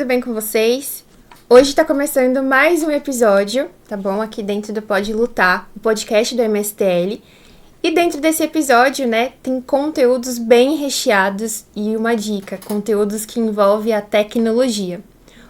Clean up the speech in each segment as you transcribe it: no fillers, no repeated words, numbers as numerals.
tudo bem com vocês? Hoje tá começando mais um episódio, tá bom? Aqui dentro do Pode Lutar, o podcast do MSTL. E dentro desse episódio, né, tem conteúdos bem recheados e uma dica, conteúdos que envolvem a tecnologia.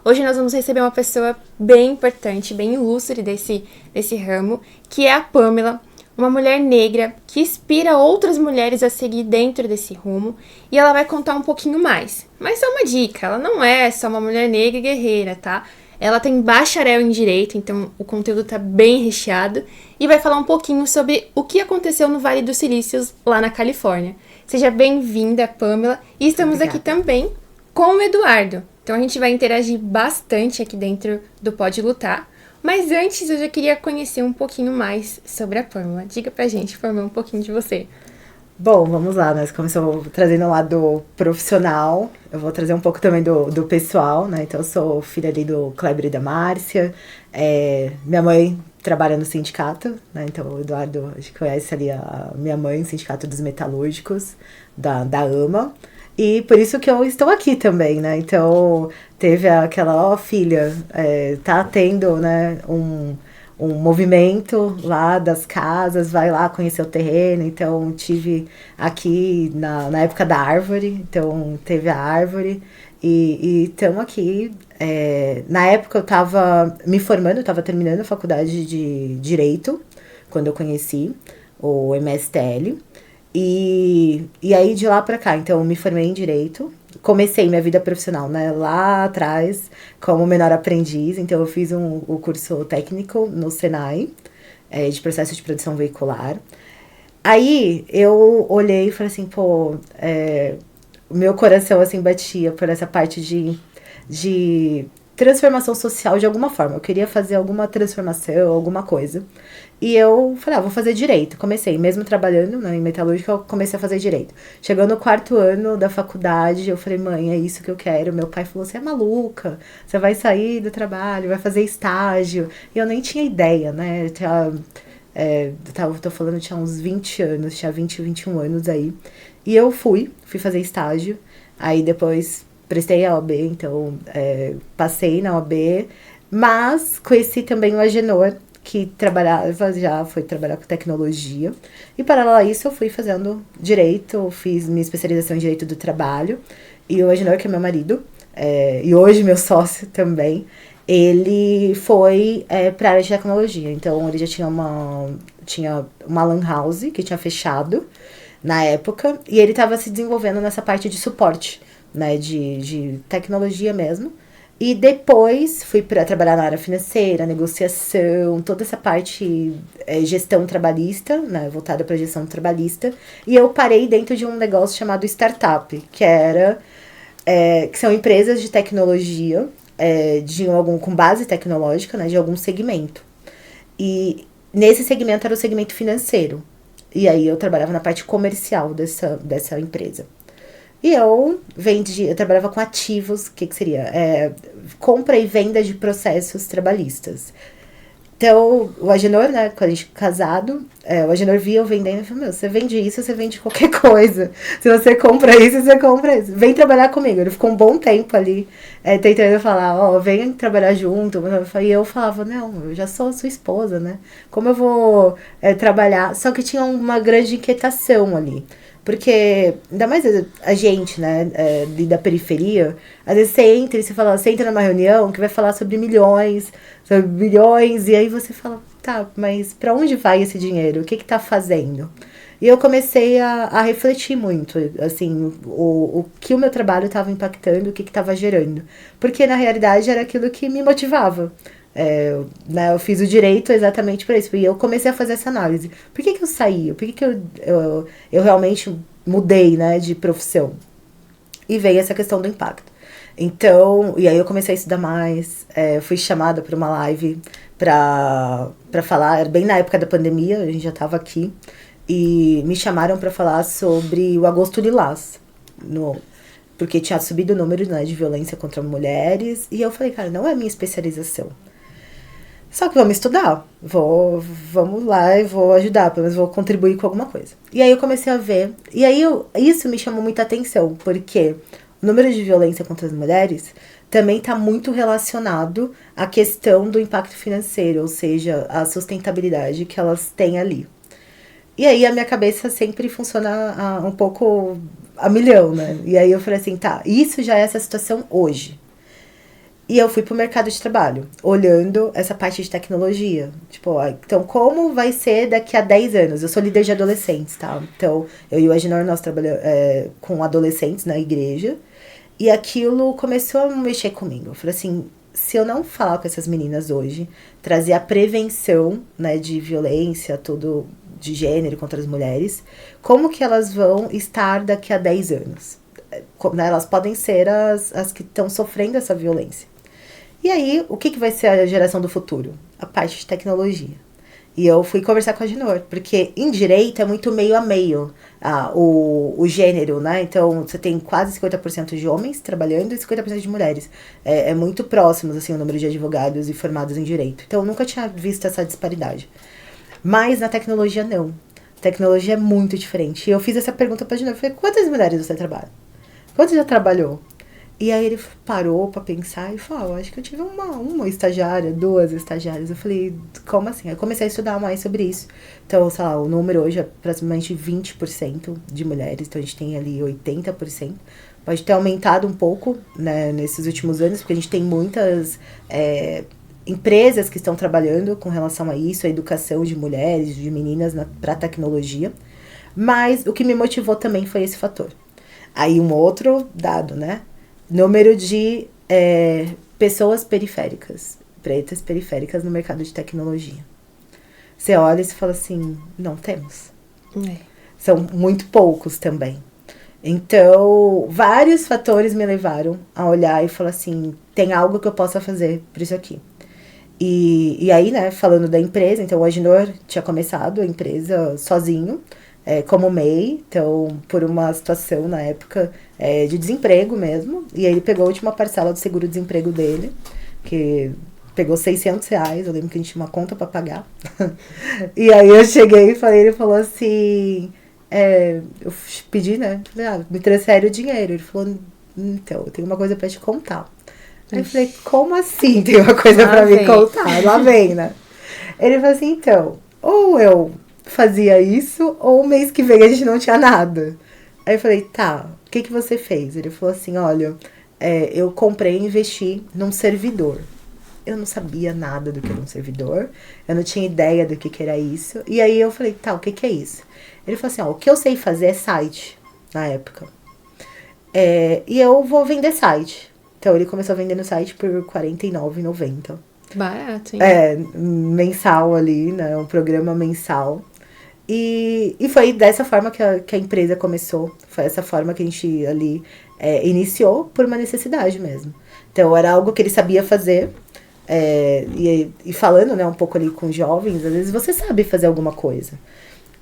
Hoje nós vamos receber uma pessoa bem importante, bem ilustre desse ramo, que é a Pamela, uma mulher negra que inspira outras mulheres a seguir dentro desse rumo, e ela vai contar um pouquinho mais. Mas só uma dica, ela não é só uma mulher negra e guerreira, tá? Ela tem bacharel em Direito, então o conteúdo tá bem recheado, e vai falar um pouquinho sobre o que aconteceu no Vale dos Silícios, lá na Califórnia. Seja bem-vinda, Pamela, e estamos aqui também com o Eduardo. Então a gente vai interagir bastante aqui dentro do Pode Lutar. Mas antes eu já queria conhecer um pouquinho mais sobre a Pamela. Diga pra gente, Pamela, um pouquinho de você. Bom, vamos lá, nós começamos trazendo o lado profissional, eu vou trazer um pouco também do pessoal, né? Então eu sou filha ali do Kleber e da Márcia, minha mãe trabalha no sindicato, né? Então o Eduardo, acho que conhece ali a minha mãe, o Sindicato dos Metalúrgicos, da AMA. E por isso que eu estou aqui também, né? Então, teve aquela, filha, tá tendo, né, um movimento lá das casas, vai lá conhecer o terreno. Então, tive aqui na época da árvore, então teve a árvore. E estamos aqui. Na época eu estava me formando, eu estava terminando a faculdade de Direito, quando eu conheci o MSTL. E aí de lá pra cá, então eu me formei em Direito, comecei minha vida profissional, né, lá atrás como menor aprendiz, então eu fiz o curso técnico no Senai, de processo de produção veicular. Aí eu olhei e falei assim, o meu coração assim batia por essa parte de transformação social de alguma forma, eu queria fazer alguma transformação, alguma coisa. E eu falei, vou fazer Direito. Comecei, mesmo trabalhando, né, em metalúrgica, eu comecei a fazer Direito. Chegando no 4º ano da faculdade, eu falei, mãe, é isso que eu quero. Meu pai falou, você é maluca, você vai sair do trabalho, vai fazer estágio. E eu nem tinha ideia, né, tô falando, tinha uns 20 anos, tinha 20, 21 anos aí. E eu fui fazer estágio, aí depois prestei a OAB, então passei na OAB, mas conheci também o Agenor, que já foi trabalhar com tecnologia. E paralelo a isso eu fui fazendo Direito, fiz minha especialização em Direito do Trabalho. E o Agenor, que é meu marido, e hoje meu sócio também, ele foi para a área de tecnologia. Então ele já tinha uma lan house que tinha fechado na época, e ele estava se desenvolvendo nessa parte de suporte, né, de tecnologia mesmo. E depois fui para trabalhar na área financeira, negociação, toda essa parte gestão trabalhista, né, voltada para gestão trabalhista. E eu parei dentro de um negócio chamado startup, que são empresas de tecnologia, com base tecnológica, né, de algum segmento. E nesse segmento era o segmento financeiro. E aí eu trabalhava na parte comercial dessa empresa. E eu trabalhava com ativos, o que seria? Compra e venda de processos trabalhistas. Então, o Agenor, né, quando a gente casado, o Agenor via eu vendendo e falou, você vende isso, você vende qualquer coisa. Se você compra isso, você compra isso. Vem trabalhar comigo. Ele ficou um bom tempo ali, tentando falar, vem trabalhar junto. E eu falava, não, eu já sou sua esposa, né? Como eu vou trabalhar? Só que tinha uma grande inquietação ali. Porque, ainda mais a gente, né, da periferia, às vezes você entra numa reunião que vai falar sobre milhões, e aí você fala, tá, mas pra onde vai esse dinheiro? O que tá fazendo? E eu comecei a refletir muito, assim, o que o meu trabalho estava impactando, o que estava gerando. Porque, na realidade, era aquilo que me motivava. Eu fiz o Direito exatamente por isso. E eu comecei a fazer essa análise. Por que eu saí? Por que eu realmente mudei, né, de profissão? E veio essa questão do impacto. Então, e aí eu comecei a estudar mais. Fui chamada para uma live para falar, bem na época da pandemia, a gente já estava aqui. E me chamaram para falar sobre o Agosto Lilás. Porque tinha subido o número, né, de violência contra mulheres. E eu falei, cara, não é a minha especialização. Só que vamos estudar, vamos lá e vou ajudar, pelo menos vou contribuir com alguma coisa. E aí eu comecei a ver, e aí isso me chamou muita atenção, porque o número de violência contra as mulheres também está muito relacionado à questão do impacto financeiro, ou seja, a sustentabilidade que elas têm ali. E aí a minha cabeça sempre funciona um pouco a milhão, né? E aí eu falei assim, tá, isso já é essa situação hoje. E eu fui pro mercado de trabalho, olhando essa parte de tecnologia. Tipo, então como vai ser daqui a 10 anos? Eu sou líder de adolescentes, tá? Então, eu e o Agenor, nós trabalhamos com adolescentes na igreja. E aquilo começou a mexer comigo. Eu falei assim, se eu não falar com essas meninas hoje, trazer a prevenção, né, de violência, tudo de gênero contra as mulheres, como que elas vão estar daqui a 10 anos? Elas podem ser as que estão sofrendo essa violência. E aí, o que vai ser a geração do futuro? A parte de tecnologia. E eu fui conversar com a Ginor, porque em direito é muito meio a meio o gênero, né? Então, você tem quase 50% de homens trabalhando e 50% de mulheres. É muito próximos, assim, o número de advogados e formados em direito. Então, eu nunca tinha visto essa disparidade. Mas na tecnologia, não. A tecnologia é muito diferente. E eu fiz essa pergunta pra Ginor, falei, quantas mulheres você trabalha? Quantas já trabalhou? E aí ele parou pra pensar e falou, acho que eu tive uma estagiária, 2 estagiárias. Eu falei, como assim? Aí eu comecei a estudar mais sobre isso. Então, sei lá, o número hoje é praticamente 20% de mulheres. Então, a gente tem ali 80%. Pode ter aumentado um pouco, né, nesses últimos anos, porque a gente tem muitas empresas que estão trabalhando com relação a isso, a educação de mulheres, de meninas pra tecnologia. Mas o que me motivou também foi esse fator. Aí um outro dado, né? Número de pessoas periféricas, pretas periféricas no mercado de tecnologia. Você olha e você fala assim, não temos. São muito poucos também. Então, vários fatores me levaram a olhar e falar assim, tem algo que eu possa fazer por isso aqui. E aí, né, falando da empresa, então o Agenor tinha começado a empresa sozinho, como MEI, então por uma situação na época de desemprego mesmo, e aí ele pegou a última parcela do seguro-desemprego dele, que pegou R$600, eu lembro que a gente tinha uma conta pra pagar, e aí eu cheguei e falei, ele falou assim, eu pedi, né, falei, me transfere o dinheiro, ele falou, então, eu tenho uma coisa pra te contar. Aí eu falei, como assim tem uma coisa pra me contar? Lá vem, né? Ele falou assim, então, ou eu fazia isso, ou o mês que vem a gente não tinha nada. Aí eu falei, tá, o que você fez? Ele falou assim, olha, eu comprei e investi num servidor. Eu não sabia nada do que era um servidor, eu não tinha ideia do que era isso. E aí eu falei, tá, o que é isso? Ele falou assim, ó, o que eu sei fazer é site, na época. E eu vou vender site. Então ele começou a vender no site por R$49,90. Barato, hein? Mensal ali, né? Um programa mensal. E foi dessa forma que a empresa começou. Foi essa forma que a gente ali iniciou por uma necessidade mesmo. Então era algo que ele sabia fazer. E falando, né, um pouco ali com jovens, às vezes você sabe fazer alguma coisa.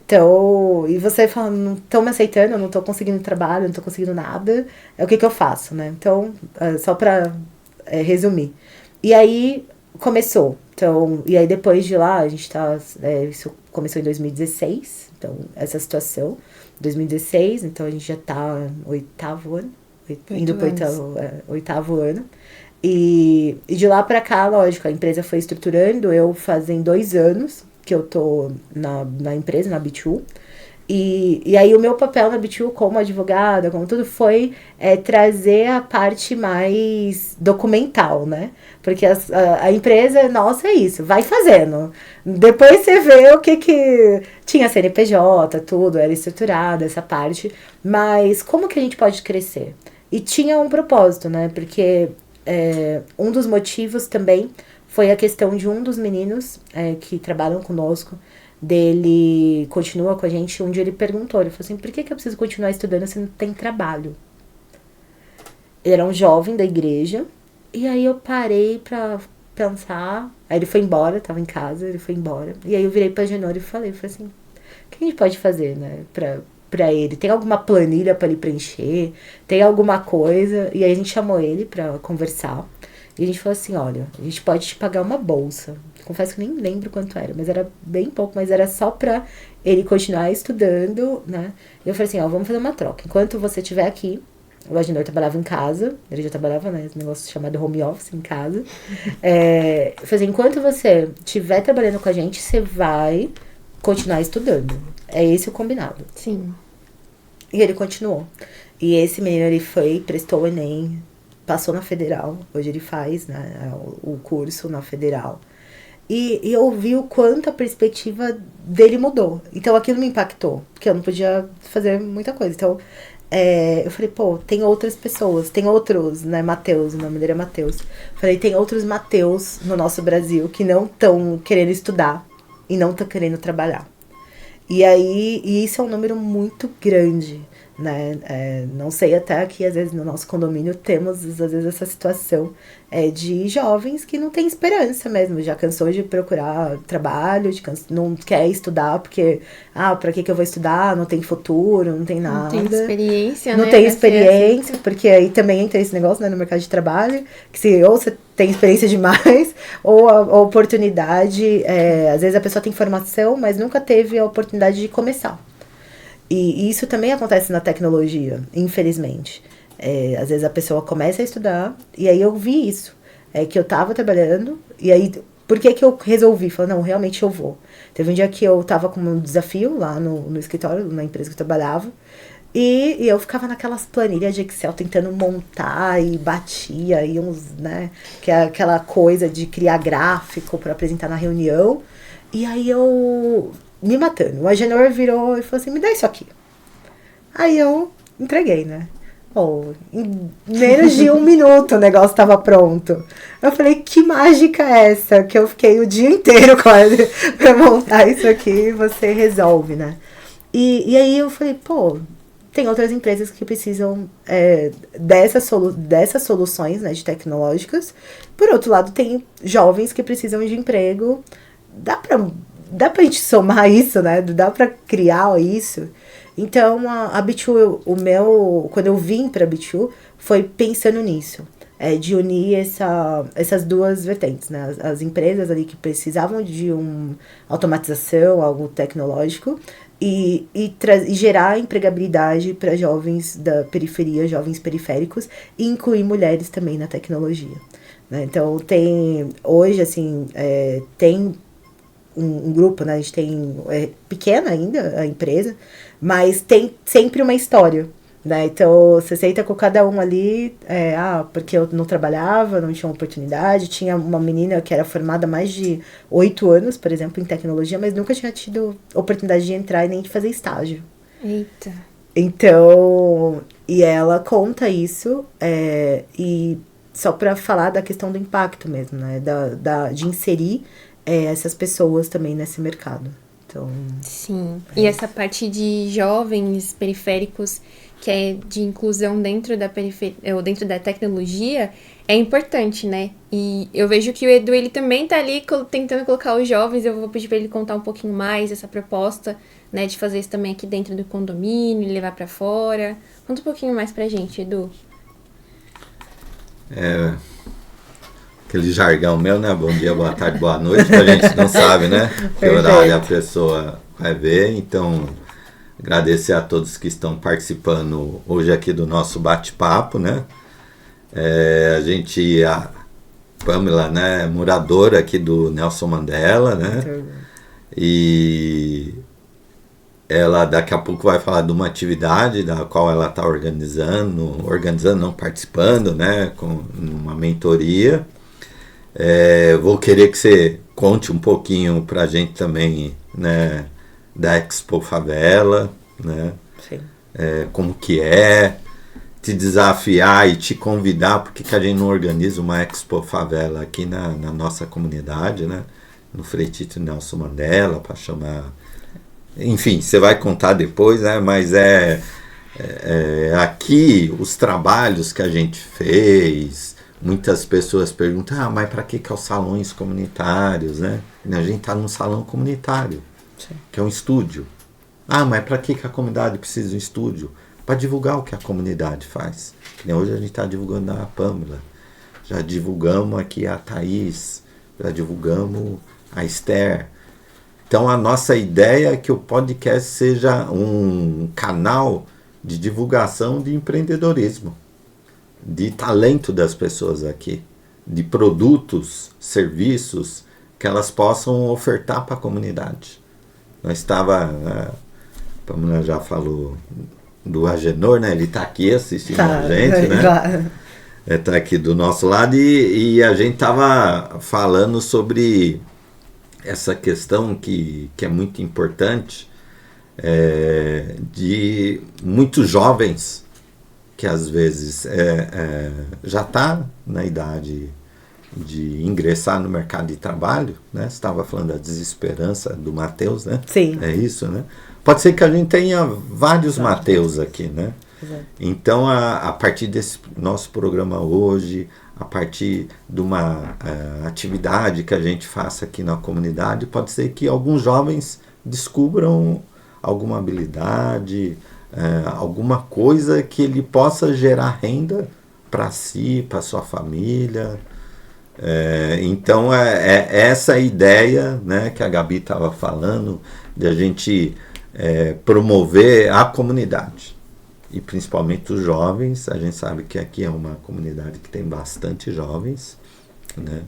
Então, e você fala, não estão me aceitando, eu não estou conseguindo trabalho, não estou conseguindo nada, o que eu faço, né? Então, só para resumir. E aí, começou. Então, e aí depois de lá, a gente tá, isso começou em 2016, então, essa situação, 2016, então a gente já tá no 8º ano, indo pro 8º ano. E de lá pra cá, lógico, a empresa foi estruturando, eu fazem 2 anos que eu tô na empresa, na B2. E aí o meu papel na B2 como advogada, como tudo, foi trazer a parte mais documental, né? Porque a empresa, nossa, é isso, vai fazendo. Depois você vê o que tinha CNPJ, tudo, era estruturado, essa parte. Mas como que a gente pode crescer? E tinha um propósito, né? Porque um dos motivos também foi a questão de um dos meninos que trabalham conosco, dele continua com a gente, um dia ele perguntou, ele falou assim, por que eu preciso continuar estudando se não tem trabalho? Ele era um jovem da igreja, e aí eu parei pra pensar, aí ele foi embora, tava em casa, ele foi embora, e aí eu virei pra Genor e falei assim, o que a gente pode fazer, né, pra ele? Tem alguma planilha pra ele preencher? Tem alguma coisa? E aí a gente chamou ele pra conversar, e a gente falou assim, olha, a gente pode te pagar uma bolsa. Confesso que nem lembro quanto era, mas era bem pouco, mas era só pra ele continuar estudando, né? E eu falei assim, ó, vamos fazer uma troca. Enquanto você estiver aqui, O Agenor trabalhava em casa, ele já trabalhava, né, esse negócio chamado home office em casa. Eu falei, enquanto você estiver trabalhando com a gente, você vai continuar estudando. É esse o combinado. Sim. E ele continuou. E esse menino, ele prestou o Enem, passou na Federal. Hoje ele faz, né, o curso na Federal. E eu vi o quanto a perspectiva dele mudou. Então aquilo me impactou, porque eu não podia fazer muita coisa. Então eu falei, pô, tem outras pessoas, tem outros, né, Mateus, o nome dele é Mateus. Falei, tem outros Mateus no nosso Brasil que não estão querendo estudar e não estão querendo trabalhar. E isso é um número muito grande, né? Não sei, até aqui, às vezes, no nosso condomínio, temos, às vezes, essa situação de jovens que não têm esperança mesmo, já cansou de procurar trabalho, não quer estudar, porque, pra que eu vou estudar? Não tem futuro, não tem nada. Não tem experiência, não né? tem experiência, porque aí também entra esse negócio, né, no mercado de trabalho, que ou você tem experiência demais, ou a oportunidade, às vezes a pessoa tem formação, mas nunca teve a oportunidade de começar. E isso também acontece na tecnologia, infelizmente. Às vezes a pessoa começa a estudar, e aí eu vi isso, que eu tava trabalhando, e aí, por que eu resolvi? Falei, não, realmente eu vou. Teve um dia que eu tava com um desafio lá no escritório, na empresa que eu trabalhava, e eu ficava naquelas planilhas de Excel tentando montar e batia, e uns, né, que é aquela coisa de criar gráfico para apresentar na reunião, e aí eu me matando. O Agenor virou e falou assim, me dá isso aqui. Aí eu entreguei, né? Em menos de 1 minuto o negócio tava pronto. Eu falei, que mágica é essa? Que eu fiquei o dia inteiro quase pra montar isso aqui e você resolve, né? E aí eu falei, tem outras empresas que precisam dessas soluções, né, de tecnológicas. Por outro lado, tem jovens que precisam de emprego. Dá pra gente somar isso, né? Dá pra criar isso. Então, a Bitu, quando eu vim pra Bitu, foi pensando nisso. De unir essas duas vertentes, né? As empresas ali que precisavam de uma automatização, algo tecnológico, e gerar empregabilidade para jovens da periferia, jovens periféricos, e incluir mulheres também na tecnologia, né? Então, hoje, assim, tem um grupo, né? A gente tem, pequena ainda a empresa, mas tem sempre uma história, né? Então, você senta com cada um ali, porque eu não trabalhava, não tinha oportunidade. Tinha uma menina que era formada há mais de 8 anos, por exemplo, em tecnologia, mas nunca tinha tido oportunidade de entrar e nem de fazer estágio. Eita. Então, e ela conta isso, e só para falar da questão do impacto mesmo, né? De inserir essas pessoas também nesse mercado. Então, sim. E essa parte de jovens periféricos, que é de inclusão dentro da periferia, ou dentro da tecnologia, é importante, né? E eu vejo que o Edu, ele também tá ali tentando colocar os jovens. Eu vou pedir para ele contar um pouquinho mais essa proposta, né, de fazer isso também aqui dentro do condomínio, levar para fora. Conta um pouquinho mais pra gente, Edu. Aquele jargão meu, né? Bom dia, boa tarde, boa noite, que a gente não sabe, né? Que horário a pessoa vai ver. Então, agradecer a todos que estão participando hoje aqui do nosso bate-papo, né? A Pamela, né? Moradora aqui do Nelson Mandela, né? E ela daqui a pouco vai falar de uma atividade da qual ela está não, participando, né? Com uma mentoria. Vou querer que você conte um pouquinho pra gente também, né, da Expo Favela, né? Sim. Como que te desafiar e te convidar, porque que a gente não organiza uma Expo Favela aqui na nossa comunidade, né? No Frei Tito Nelson Mandela, para chamar... Enfim, você vai contar depois, né? Mas aqui os trabalhos que a gente fez... Muitas pessoas perguntam, mas para que os salões comunitários, né? A gente está num salão comunitário, sim, que é um estúdio. Mas para que a comunidade precisa de um estúdio? Para divulgar o que a comunidade faz. Que nem hoje a gente está divulgando a Pamela, já divulgamos aqui a Thaís, já divulgamos a Esther. Então a nossa ideia é que o podcast seja um canal de divulgação de empreendedorismo. de talento das pessoas aqui, de produtos, serviços que elas possam ofertar para a comunidade. Nós estava, a Pamela já falou do Agenor, né? Ele está aqui assistindo a gente, né? Está aqui do nosso lado e a gente estava falando sobre essa questão que é muito importante, de muitos jovens que às vezes já está na idade de ingressar no mercado de trabalho, né? Você estava falando da desesperança do Matheus, né? Sim. É isso, né? Pode ser que a gente tenha vários Matheus aqui, né? Exato. Então, a partir desse nosso programa hoje, a partir de uma atividade que a gente faça aqui na comunidade, pode ser que alguns jovens descubram alguma habilidade, alguma coisa que ele possa gerar renda para si, para sua família. Então, essa ideia, né, que a Gabi estava falando, de a gente promover a comunidade. E principalmente os jovens. A gente sabe que aqui é uma comunidade que tem bastante jovens, né?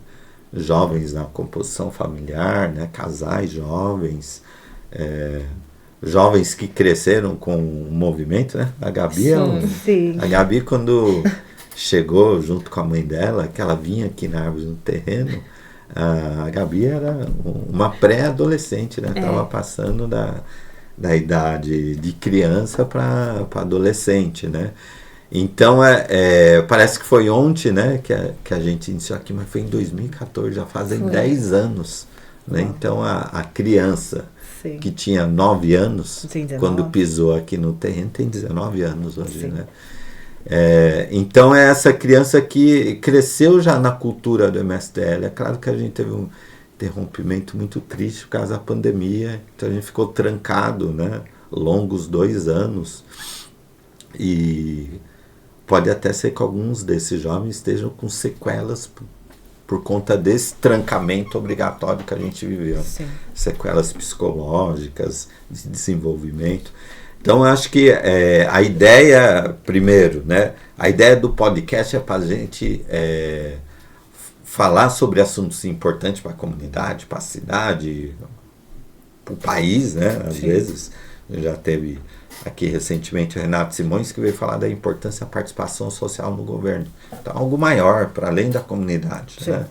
Jovens na composição familiar, né? Casais jovens, jovens que cresceram com o movimento, né? A Gabi, Sim. A Gabi, quando chegou junto com a mãe dela, que ela vinha aqui na Árvore no Terreno, a Gabi era uma pré-adolescente, né? Estava passando da idade de criança para adolescente, né? Então, parece que foi ontem, né, que a gente iniciou aqui, mas foi em 2014, já fazem 10 anos. Né? Então, a criança Sim. que tinha 9 anos, Sim, quando pisou aqui no terreno, tem 19 anos hoje, né? Então, é essa criança que cresceu já na cultura do MSTL. É claro que a gente teve um interrompimento muito triste por causa da pandemia, então a gente ficou trancado, né, longos 2 anos, e pode até ser que alguns desses jovens estejam com sequelas por conta desse trancamento obrigatório que a gente viveu. Sim. Sequelas psicológicas, de desenvolvimento. Então, eu acho que a ideia, primeiro, né, a ideia do podcast é para a gente falar sobre assuntos importantes para a comunidade, para a cidade, para o país, né? Às vezes, já teve aqui recentemente o Renato Simões, que veio falar da importância da participação social no governo. Então, algo maior, para além da comunidade. Né?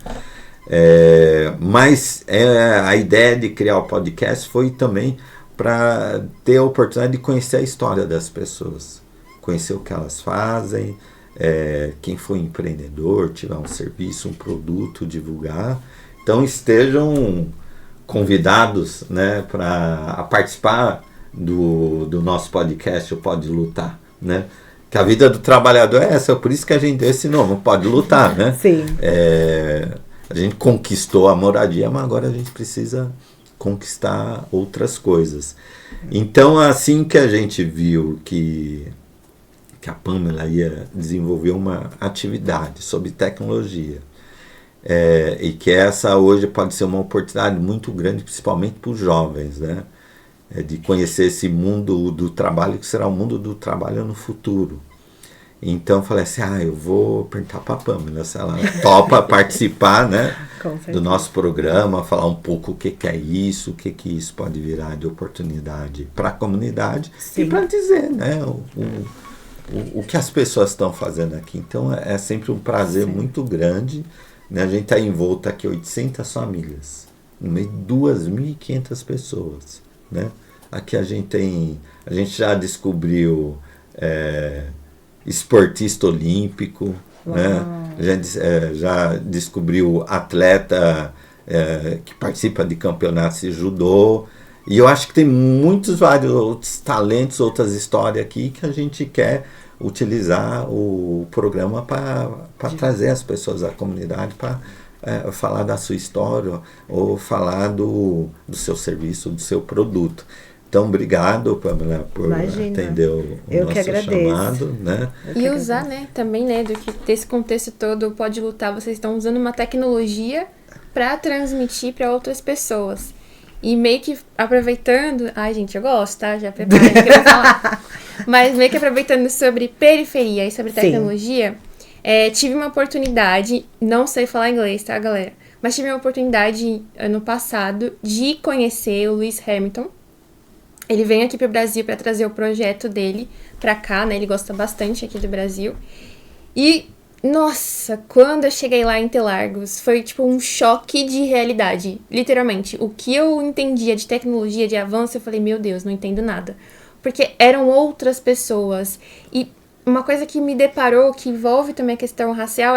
Mas a ideia de criar o podcast foi também para ter a oportunidade de conhecer a história das pessoas, conhecer o que elas fazem, quem foi empreendedor, tiver um serviço, um produto, divulgar. Então estejam convidados, né, para participar do nosso podcast, o Pode Lutar, né? Que a vida do trabalhador é essa, por isso que a gente deu esse nome, Pode Lutar, né? Sim. A gente conquistou a moradia, mas agora a gente precisa conquistar outras coisas. Então, assim que a gente viu que a Pamela ia desenvolver uma atividade sobre tecnologia, e que essa hoje pode ser uma oportunidade muito grande, principalmente para os jovens, né? De conhecer esse mundo do trabalho, que será o mundo do trabalho no futuro. Então eu falei assim, eu vou perguntar para a Pamela se ela topa participar, né, do nosso programa, falar um pouco o que é isso, o que isso pode virar de oportunidade para a comunidade. Sim. E para dizer, né, o que as pessoas estão fazendo aqui. Então é sempre um prazer muito grande, né? A gente está envolto aqui 800 famílias, no meio de 2.500 pessoas, né? Aqui a gente já descobriu esportista olímpico, né? Já descobriu atleta que participa de campeonatos de judô. E eu acho que tem vários outros talentos, outras histórias aqui que a gente quer utilizar o programa para trazer as pessoas da comunidade para falar da sua história ou falar do seu serviço, do seu produto. Então, obrigado, Pamela, por atender o nosso chamado. Né? E usar, né, também, né, desse contexto todo, Pode Lutar, vocês estão usando uma tecnologia para transmitir para outras pessoas. E meio que aproveitando... Ai, gente, eu gosto, tá? Já preparei o que eu vou falar. Mas meio que aproveitando sobre periferia e sobre tecnologia, Tive uma oportunidade, não sei falar inglês, tá, galera? Mas tive uma oportunidade ano passado de conhecer o Lewis Hamilton. Ele veio aqui pro Brasil para trazer o projeto dele pra cá, né? Ele gosta bastante aqui do Brasil. E, nossa, quando eu cheguei lá em Interlagos, foi tipo um choque de realidade. Literalmente, o que eu entendia de tecnologia, de avanço, eu falei, meu Deus, não entendo nada. Porque eram outras pessoas. E uma coisa que me deparou, que envolve também a questão racial,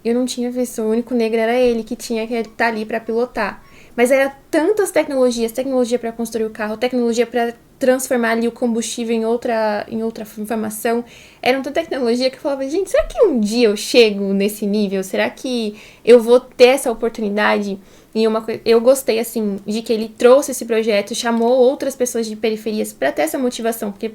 eu não tinha visto, o único negro era ele que tinha que estar ali para pilotar. Mas era tantas tecnologias, tecnologia para construir o carro, tecnologia para transformar ali o combustível em outra informação. Era tanta tecnologia que eu falava, gente, será que um dia eu chego nesse nível? Será que eu vou ter essa oportunidade? E eu gostei, assim, de que ele trouxe esse projeto, chamou outras pessoas de periferias para ter essa motivação, porque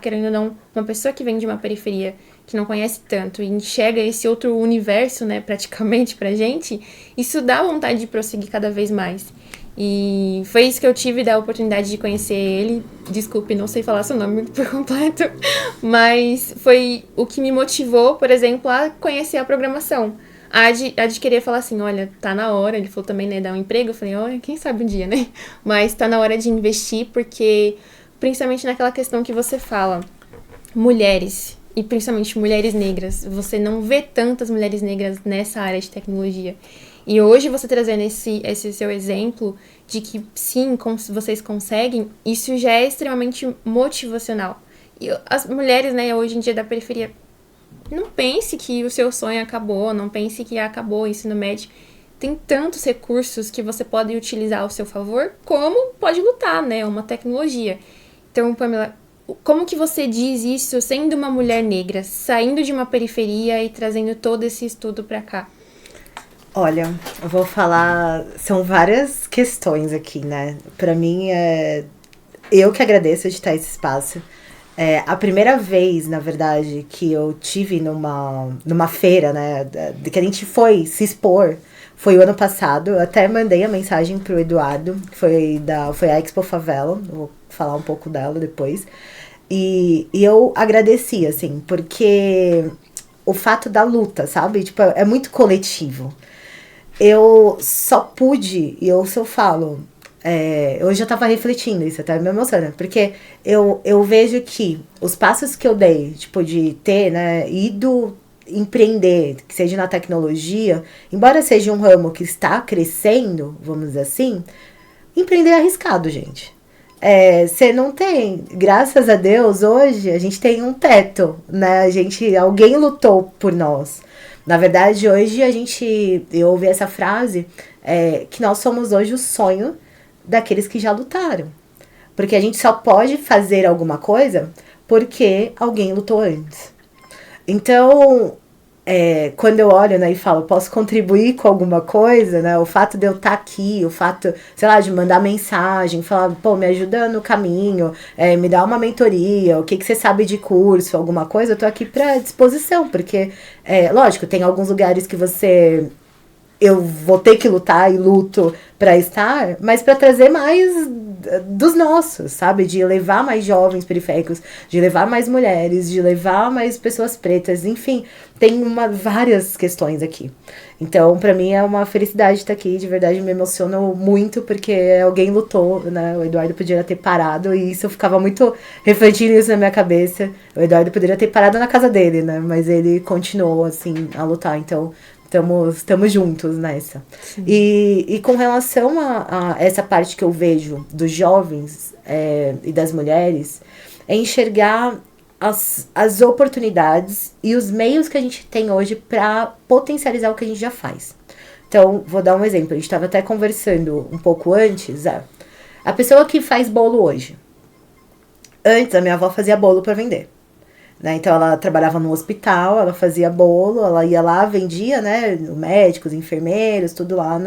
querendo ou não, uma pessoa que vem de uma periferia, que não conhece tanto, e enxerga esse outro universo, né, praticamente pra gente, isso dá vontade de prosseguir cada vez mais. E foi isso que eu tive da oportunidade de conhecer ele. Desculpe, não sei falar seu nome por completo, mas foi o que me motivou, por exemplo, a conhecer a programação. A de querer falar assim, olha, tá na hora, ele falou também, né, dar um emprego, eu falei, olha, quem sabe um dia, né? Mas tá na hora de investir, porque, principalmente naquela questão que você fala, mulheres, e principalmente mulheres negras, você não vê tantas mulheres negras nessa área de tecnologia. E hoje você trazendo esse seu exemplo de que sim, vocês conseguem, isso já é extremamente motivacional. E as mulheres, né, hoje em dia da periferia, não pense que o seu sonho acabou, não pense que acabou o ensino médio. Tem tantos recursos que você pode utilizar ao seu favor, como pode lutar, né? É uma tecnologia. Então, Pamela, como que você diz isso sendo uma mulher negra, saindo de uma periferia e trazendo todo esse estudo pra cá? Olha, eu vou falar, são várias questões aqui, né? Pra mim, eu que agradeço de estar nesse espaço. A primeira vez, na verdade, que eu tive numa feira, né, que a gente foi se expor, foi o ano passado. Eu até mandei a mensagem pro Eduardo, que foi a Expo Favela, vou falar um pouco dela depois. E eu agradeci, assim, porque o fato da luta, sabe? Tipo, é muito coletivo. Eu só pude, e eu falo... eu já tava refletindo isso, até me emociona, porque eu vejo que os passos que eu dei, tipo, de ter, né, ido empreender, que seja na tecnologia, embora seja um ramo que está crescendo, vamos dizer assim, empreender é arriscado, gente. Você não tem, graças a Deus, hoje a gente tem um teto, né, alguém lutou por nós. Na verdade, hoje eu ouvi essa frase, que nós somos hoje o sonho daqueles que já lutaram. Porque a gente só pode fazer alguma coisa porque alguém lutou antes. Então, quando eu olho, né, e falo, posso contribuir com alguma coisa, né, o fato de eu estar aqui, o fato, sei lá, de mandar mensagem, falar, pô, me ajuda no caminho, me dá uma mentoria, o que você sabe de curso, alguma coisa, eu tô aqui pra disposição, porque, lógico, tem alguns lugares que eu vou ter que lutar e luto pra estar, mas pra trazer mais dos nossos, sabe? De levar mais jovens periféricos, de levar mais mulheres, de levar mais pessoas pretas, enfim, tem várias questões aqui. Então, pra mim é uma felicidade estar aqui, de verdade me emociono muito, porque alguém lutou, né? O Eduardo poderia ter parado, e isso eu ficava muito refletindo isso na minha cabeça. O Eduardo poderia ter parado na casa dele, né? Mas ele continuou, assim, a lutar, então... Estamos juntos nessa. E com relação a essa parte que eu vejo dos jovens e das mulheres, é enxergar as oportunidades e os meios que a gente tem hoje para potencializar o que a gente já faz. Então, vou dar um exemplo. A gente estava até conversando um pouco antes. A pessoa que faz bolo hoje. Antes, a minha avó fazia bolo para vender. Né? Então, ela trabalhava no hospital, ela fazia bolo, ela ia lá, vendia, né? Médicos, enfermeiros, tudo lá,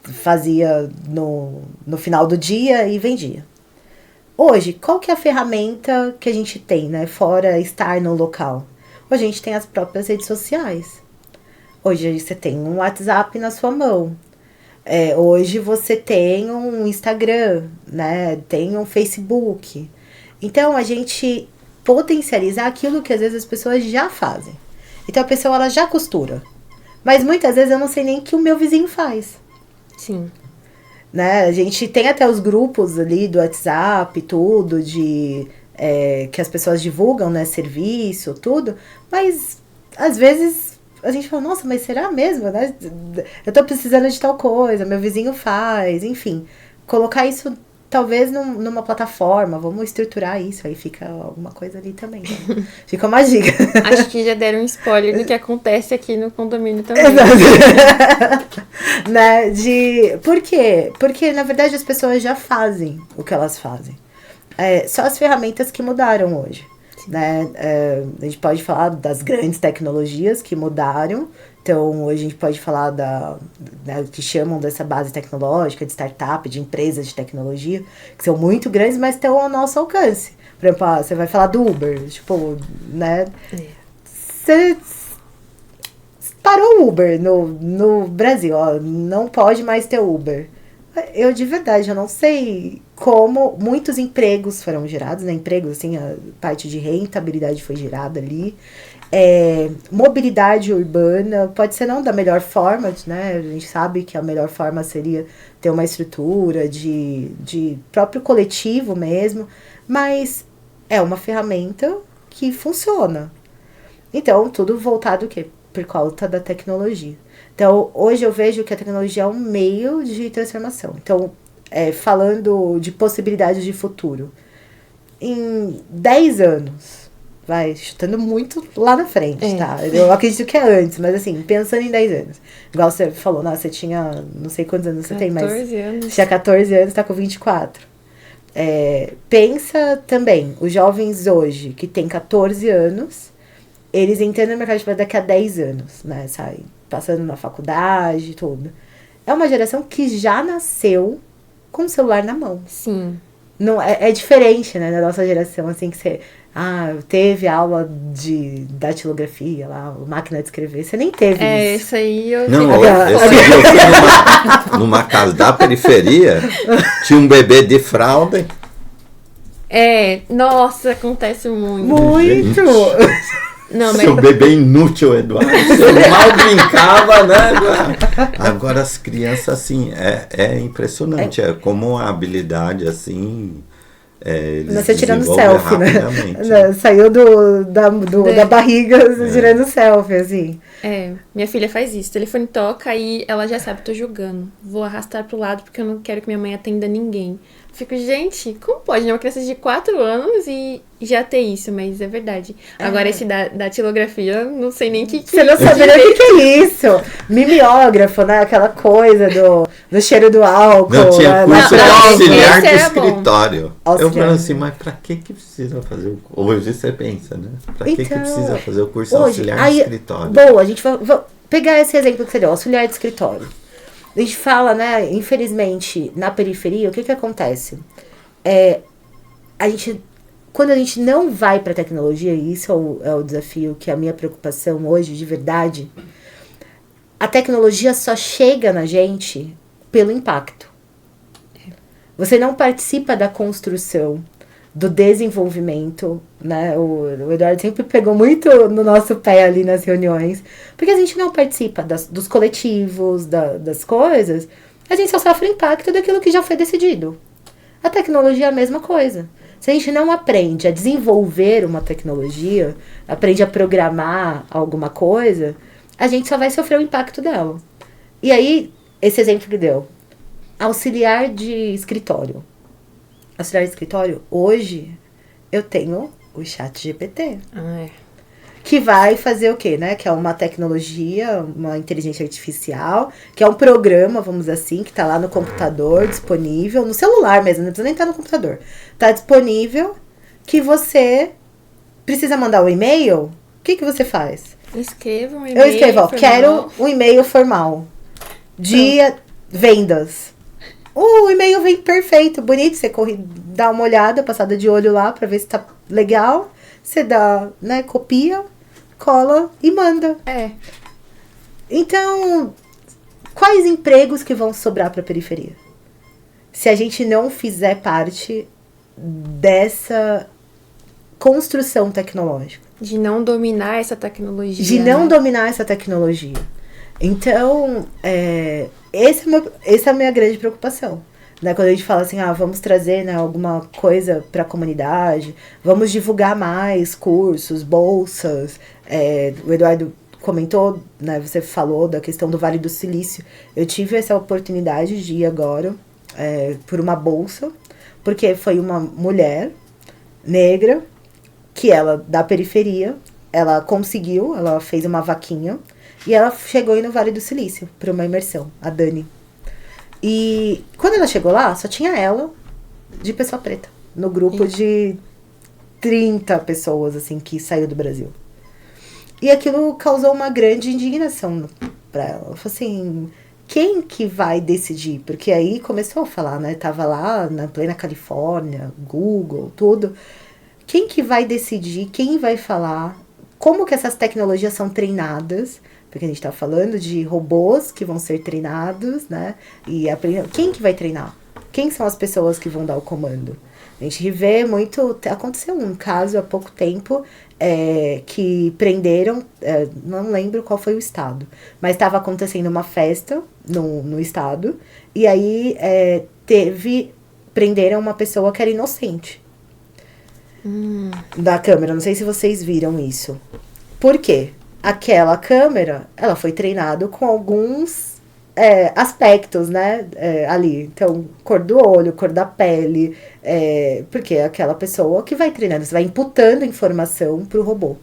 fazia no final do dia e vendia. Hoje, qual que é a ferramenta que a gente tem, né? Fora estar no local? Hoje a gente tem as próprias redes sociais. Hoje você tem um WhatsApp na sua mão. Hoje você tem um Instagram, né? Tem um Facebook. Então, a gente potencializar aquilo que às vezes as pessoas já fazem. Então a pessoa ela já costura. Mas muitas vezes eu não sei nem o que o meu vizinho faz. Sim. Né? A gente tem até os grupos ali do WhatsApp, tudo, que as pessoas divulgam, né, serviço, tudo. Mas às vezes a gente fala, nossa, mas será mesmo? Né? Eu tô precisando de tal coisa, meu vizinho faz, enfim. Colocar isso talvez numa plataforma, vamos estruturar isso, aí fica alguma coisa ali também. Né? Fica uma dica. Acho que já deram um spoiler do que acontece aqui no condomínio também. Né? Por quê? Porque, na verdade, as pessoas já fazem o que elas fazem. Só as ferramentas que mudaram hoje. Né? A gente pode falar das grandes tecnologias que mudaram. Então, hoje a gente pode falar que chamam dessa base tecnológica, de startup, de empresas de tecnologia, que são muito grandes, mas estão ao nosso alcance. Por exemplo, você vai falar do Uber, tipo, né? Você parou o Uber no Brasil, ó, não pode mais ter Uber. Eu, de verdade, eu não sei como muitos empregos foram gerados, né? Empregos, assim, a parte de rentabilidade foi gerada ali. Mobilidade urbana, pode ser não da melhor forma, né? A gente sabe que a melhor forma seria ter uma estrutura de próprio coletivo mesmo, mas é uma ferramenta que funciona. Então, tudo voltado o quê? Por conta da tecnologia. Então, hoje eu vejo que a tecnologia é um meio de transformação. Então, falando de possibilidades de futuro, em 10 anos, vai chutando muito lá na frente, tá? Eu acredito que é antes, mas assim, pensando em 10 anos. Igual você falou, nossa, você tinha, não sei quantos anos você tem, mas... 14 anos. Tinha 14 anos, tá com 24. Pensa também, os jovens hoje, que têm 14 anos, eles entram no mercado de trabalho daqui a 10 anos, né? Saem passando na faculdade e tudo. É uma geração que já nasceu com o celular na mão. Sim. Não, é diferente, né, da nossa geração, assim, que você... teve aula de datilografia lá, máquina de escrever. Você nem teve isso. Isso aí eu... Não, eu fui numa casa da periferia, tinha um bebê de fralda. Nossa, acontece muito. Muito! Não, mas... Seu bebê inútil, Eduardo. Você mal brincava, né? Agora as crianças, assim, é impressionante. É como a habilidade, assim... Você tirando selfie, né? Saiu da barriga tirando selfie, assim. Minha filha faz isso. O telefone toca e ela já sabe, tô jogando. Vou arrastar pro lado porque eu não quero que minha mãe atenda ninguém. Fico, gente, como pode, né? Uma criança de 4 anos e já ter isso, mas é verdade. Agora esse da datilografia, não sei nem o que Você não sabe nem o que é isso. Mimeógrafo, né? Aquela coisa do cheiro do álcool. Não, tinha curso de auxiliar de escritório. Auxiliar. Eu falo assim, mas pra que precisa fazer o... Hoje você pensa, né? Pra que precisa fazer o curso auxiliar de escritório? Boa, a gente vai pegar esse exemplo que você deu, auxiliar de escritório. A gente fala, né, infelizmente, na periferia, o que acontece? Quando a gente não vai para a tecnologia, e isso é o desafio, que é a minha preocupação hoje, de verdade, a tecnologia só chega na gente pelo impacto. Você não participa da construção, do desenvolvimento, né? O Eduardo sempre pegou muito no nosso pé ali nas reuniões, porque a gente não participa dos coletivos, das coisas, a gente só sofre o impacto daquilo que já foi decidido. A tecnologia é a mesma coisa. Se a gente não aprende a desenvolver uma tecnologia, aprende a programar alguma coisa, a gente só vai sofrer o impacto dela. E aí, esse exemplo que deu, auxiliar de escritório. Auxiliar de escritório, hoje, eu tenho o ChatGPT. Que vai fazer o quê, né? Que é uma tecnologia, uma inteligência artificial, que é um programa, vamos dizer assim, que tá lá no computador, disponível, no celular mesmo, não precisa nem estar no computador. Tá disponível, que você precisa mandar um e-mail, o que você faz? Escreva um e-mail. Eu escrevo, quero um e-mail formal de vendas. O e-mail vem perfeito, bonito, você dá uma olhada, passada de olho lá pra ver se tá legal. Você dá, né, copia, cola e manda. Então, quais empregos que vão sobrar pra periferia? Se a gente não fizer parte dessa construção tecnológica. De não dominar essa tecnologia. De não dominar essa tecnologia. Então, essa é a minha grande preocupação. Né? Quando a gente fala assim, vamos trazer, né, alguma coisa para a comunidade, vamos divulgar mais cursos, bolsas. O Eduardo comentou, né, você falou da questão do Vale do Silício. Eu tive essa oportunidade de ir agora por uma bolsa, porque foi uma mulher negra, que ela, da periferia, ela conseguiu, ela fez uma vaquinha, e ela chegou aí no Vale do Silício para uma imersão, a Dani. E quando ela chegou lá, só tinha ela de pessoa preta, no grupo de 30 pessoas, assim, que saiu do Brasil. E aquilo causou uma grande indignação para ela. Ela falou assim, quem que vai decidir? Porque aí começou a falar, né? Tava lá na plena Califórnia, Google, tudo. Quem que vai decidir? Quem vai falar? Como que essas tecnologias são treinadas? Porque a gente tá falando de robôs que vão ser treinados, né? E quem que vai treinar? Quem são as pessoas que vão dar o comando? A gente vê muito... Aconteceu um caso há pouco tempo que prenderam... não lembro qual foi o estado. Mas estava acontecendo uma festa no estado. E aí prenderam uma pessoa que era inocente. Da câmera. Não sei se vocês viram isso. Por quê? Aquela câmera, ela foi treinada com alguns aspectos, né, ali. Então, cor do olho, cor da pele, porque é aquela pessoa que vai treinando, você vai imputando informação pro robô.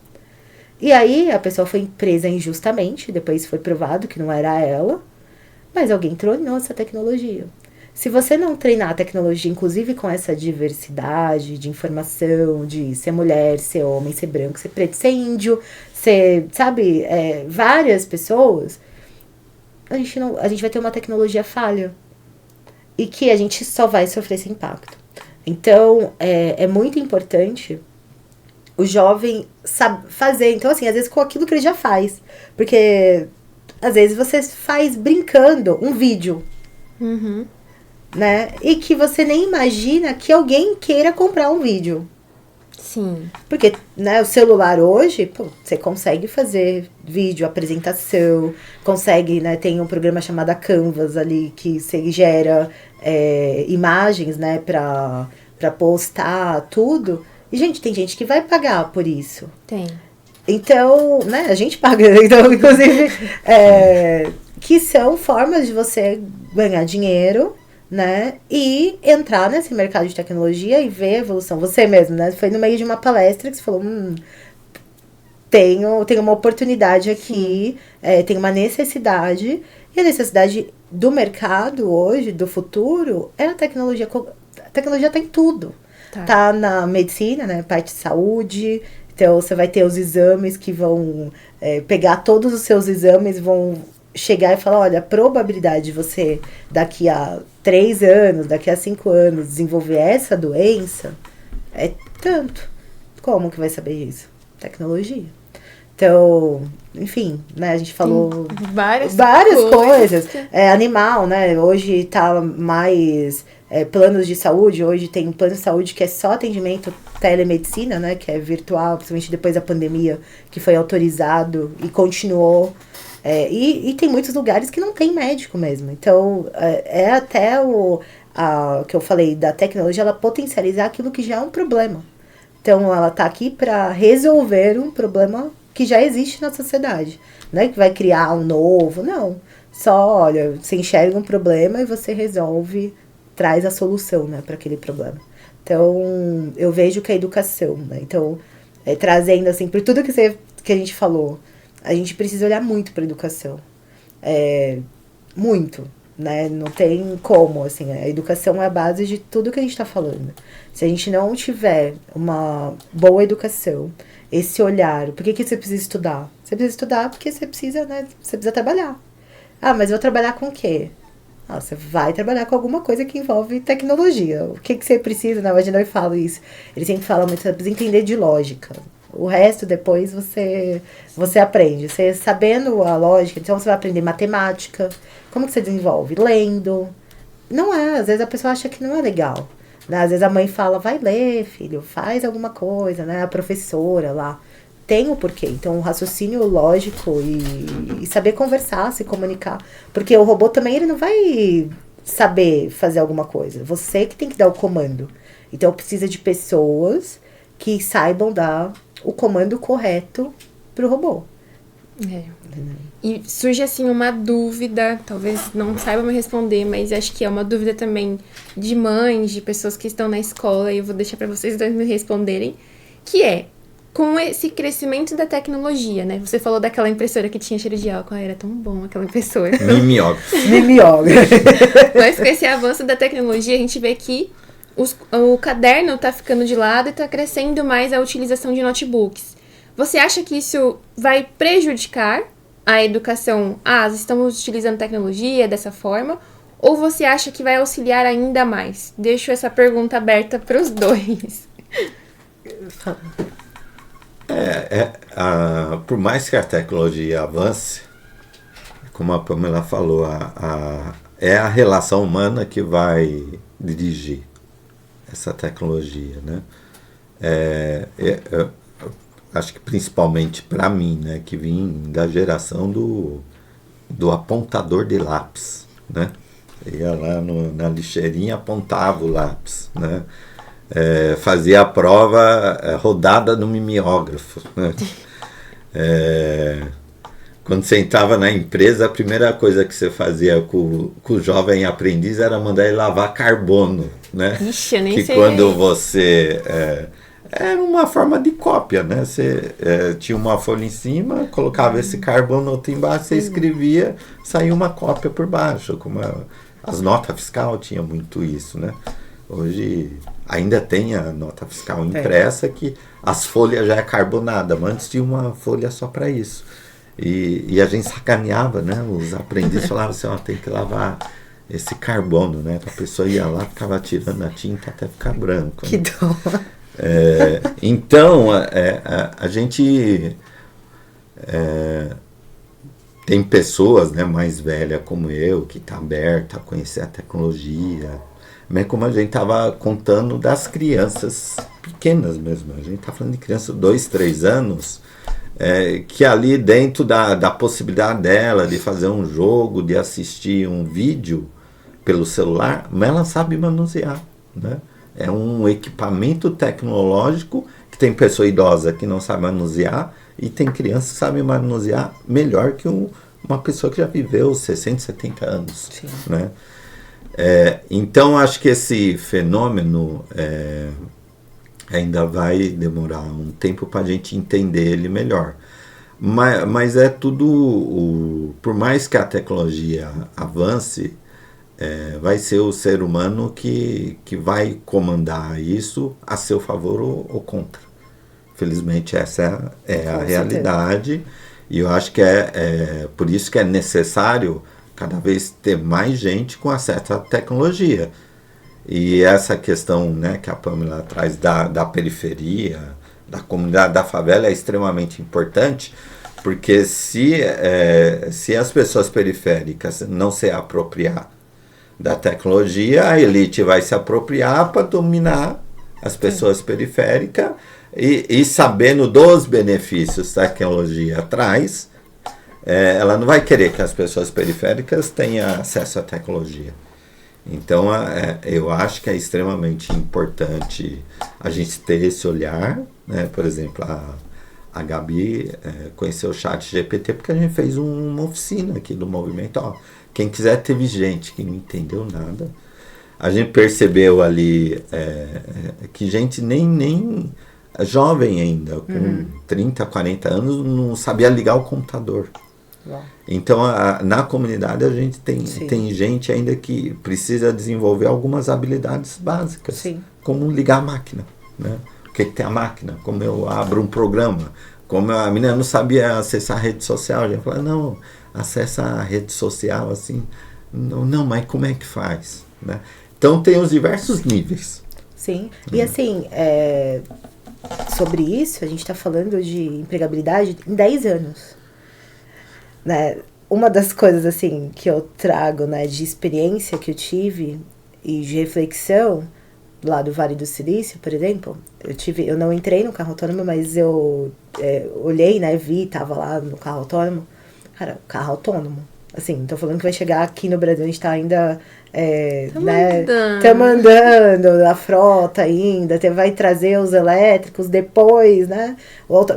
E aí, a pessoa foi presa injustamente, depois foi provado que não era ela, mas alguém treinou essa tecnologia. Se você não treinar a tecnologia, inclusive com essa diversidade de informação, de ser mulher, ser homem, ser branco, ser preto, ser índio, ser, sabe, várias pessoas, a gente vai ter uma tecnologia falha. E que a gente só vai sofrer esse impacto. Então, é muito importante o jovem fazer. Então, assim, às vezes com aquilo que ele já faz. Porque, às vezes, você faz brincando um vídeo. Uhum. Né? E que você nem imagina que alguém queira comprar um vídeo. Sim. Porque, né, o celular hoje, você consegue fazer vídeo, apresentação, consegue, né, tem um programa chamado Canvas ali, que você gera imagens, né, pra postar tudo. E, gente, tem gente que vai pagar por isso. Tem. Então, né, a gente paga, então, inclusive, que são formas de você ganhar dinheiro, né, e entrar nesse mercado de tecnologia e ver a evolução. Você mesmo, né, foi no meio de uma palestra que você falou, tenho uma oportunidade aqui, tem uma necessidade, e a necessidade do mercado hoje, do futuro, é a tecnologia. A tecnologia tá em tudo. Tá na medicina, né, parte de saúde. Então, você vai ter os exames que vão pegar todos os seus exames, vão chegar e falar, olha, a probabilidade de você, daqui a 3 anos, daqui a 5 anos, desenvolver essa doença é tanto. Como que vai saber isso? Tecnologia. Então, enfim, né, a gente falou várias coisas. Animal, né, hoje tá mais planos de saúde, hoje tem um plano de saúde que é só atendimento telemedicina, né, que é virtual, principalmente depois da pandemia, que foi autorizado e continuou. E tem muitos lugares que não tem médico mesmo. Então, até o que eu falei da tecnologia, ela potencializar aquilo que já é um problema. Então, ela tá aqui para resolver um problema que já existe na sociedade. Não é que vai criar um novo, não. Só, olha, você enxerga um problema e você resolve, traz a solução, né, para aquele problema. Então, eu vejo que a educação, né, então, trazendo, assim, por tudo que a gente falou, a gente precisa olhar muito para a educação. Muito, né? Não tem como, assim, a educação é a base de tudo que a gente está falando. Se a gente não tiver uma boa educação, esse olhar, por que você precisa estudar? Você precisa estudar porque você precisa, né? Você precisa trabalhar. Ah, mas eu vou trabalhar com o quê? Você vai trabalhar com alguma coisa que envolve tecnologia. O que você precisa, né? O Agenor fala isso. Ele sempre fala muito, você precisa entender de lógica. O resto, depois, você aprende. Você sabendo a lógica, então você vai aprender matemática. Como que você desenvolve? Lendo. Não é, às vezes a pessoa acha que não é legal. Né? Às vezes a mãe fala, vai ler, filho, faz alguma coisa, né? A professora lá. tem o porquê. Então, o raciocínio lógico e saber conversar, se comunicar. Porque o robô também, ele não vai saber fazer alguma coisa. Você que tem que dar o comando. Então, precisa de pessoas que saibam dar o comando correto pro robô. E surge assim uma dúvida, talvez não saiba me responder, mas acho que é uma dúvida também de mães, de pessoas que estão na escola, e eu vou deixar para vocês dois me responderem, que é, com esse crescimento da tecnologia, né? Você falou daquela impressora que tinha cheiro de álcool, era tão bom aquela impressora. Mimeógrafo. Mas com esse avanço da tecnologia, a gente vê que o caderno tá ficando de lado e tá crescendo mais a utilização de notebooks. Você acha que isso vai prejudicar a educação? Estamos utilizando tecnologia dessa forma? Ou você acha que vai auxiliar ainda mais? Deixo essa pergunta aberta para os dois. Por mais que a tecnologia avance, como a Pamela falou, é a relação humana que vai dirigir essa tecnologia, né? Acho que principalmente para mim, né, que vim da geração do apontador de lápis, né? Ia lá na lixeirinha, apontava o lápis, né? Fazia a prova rodada no mimeógrafo, né? Quando você entrava na empresa, a primeira coisa que você fazia com o jovem aprendiz era mandar ele lavar carbono, né? Ixi, eu nem que sei. Quando você... era uma forma de cópia, né? Você tinha uma folha em cima, colocava esse carbono outro embaixo, você escrevia, saía uma cópia por baixo. As notas fiscal tinha muito isso, né? Hoje ainda tem a nota fiscal impressa, que as folhas já é carbonada, mas antes tinha uma folha só para isso. E a gente sacaneava, né? Os aprendizes falavam assim, tem que lavar esse carbono, né? A pessoa ia lá, ficava tirando a tinta até ficar branco. Que né? dó. Então, a gente tem pessoas, né, mais velhas como eu, que está aberta a conhecer a tecnologia, mas como a gente estava contando das crianças pequenas mesmo, a gente está falando de crianças de 2, 3 anos, que ali dentro da possibilidade dela de fazer um jogo, de assistir um vídeo pelo celular, mas ela sabe manusear, né? É um equipamento tecnológico que tem pessoa idosa que não sabe manusear e tem criança que sabe manusear melhor que uma pessoa que já viveu 60, 70 anos. Sim. Né? Então, acho que esse fenômeno ainda vai demorar um tempo para a gente entender ele melhor. Mas é tudo... Por mais que a tecnologia avance, vai ser o ser humano que vai comandar isso a seu favor ou contra. Felizmente essa é a realidade, e eu acho que por isso que é necessário cada vez ter mais gente com acesso à tecnologia. E essa questão, né, que a Pamela traz da periferia, da comunidade, da favela, é extremamente importante, porque se as pessoas periféricas não se apropriar da tecnologia, a elite vai se apropriar para dominar as pessoas periféricas e sabendo dos benefícios que a tecnologia traz, ela não vai querer que as pessoas periféricas tenham acesso à tecnologia. Então, eu acho que é extremamente importante a gente ter esse olhar, né? Por exemplo, a Gabi conheceu o ChatGPT porque a gente fez uma oficina aqui do movimento. Quem quiser, teve gente que não entendeu nada. A gente percebeu ali que gente nem jovem ainda, com 30, 40 anos, não sabia ligar o computador. Uau. Então, na comunidade, a gente tem gente ainda que precisa desenvolver algumas habilidades básicas, Sim. como ligar a máquina, né? O que tem a máquina? Como eu abro um programa? Como a menina não sabia acessar a rede social, a gente fala, não, acessa a rede social assim. Não, mas como é que faz? Né? Então, tem os diversos níveis. Sim, e assim, sobre isso, a gente está falando de empregabilidade em 10 anos. Né? Uma das coisas assim que eu trago, né, de experiência que eu tive e de reflexão lá do Vale do Silício, por exemplo, eu não entrei no carro autônomo, mas eu olhei, né, vi, tava lá no carro autônomo. Cara, carro autônomo. Assim, tô falando que vai chegar aqui no Brasil, a gente tá ainda, Tamo andando, a frota ainda, vai trazer os elétricos depois, né?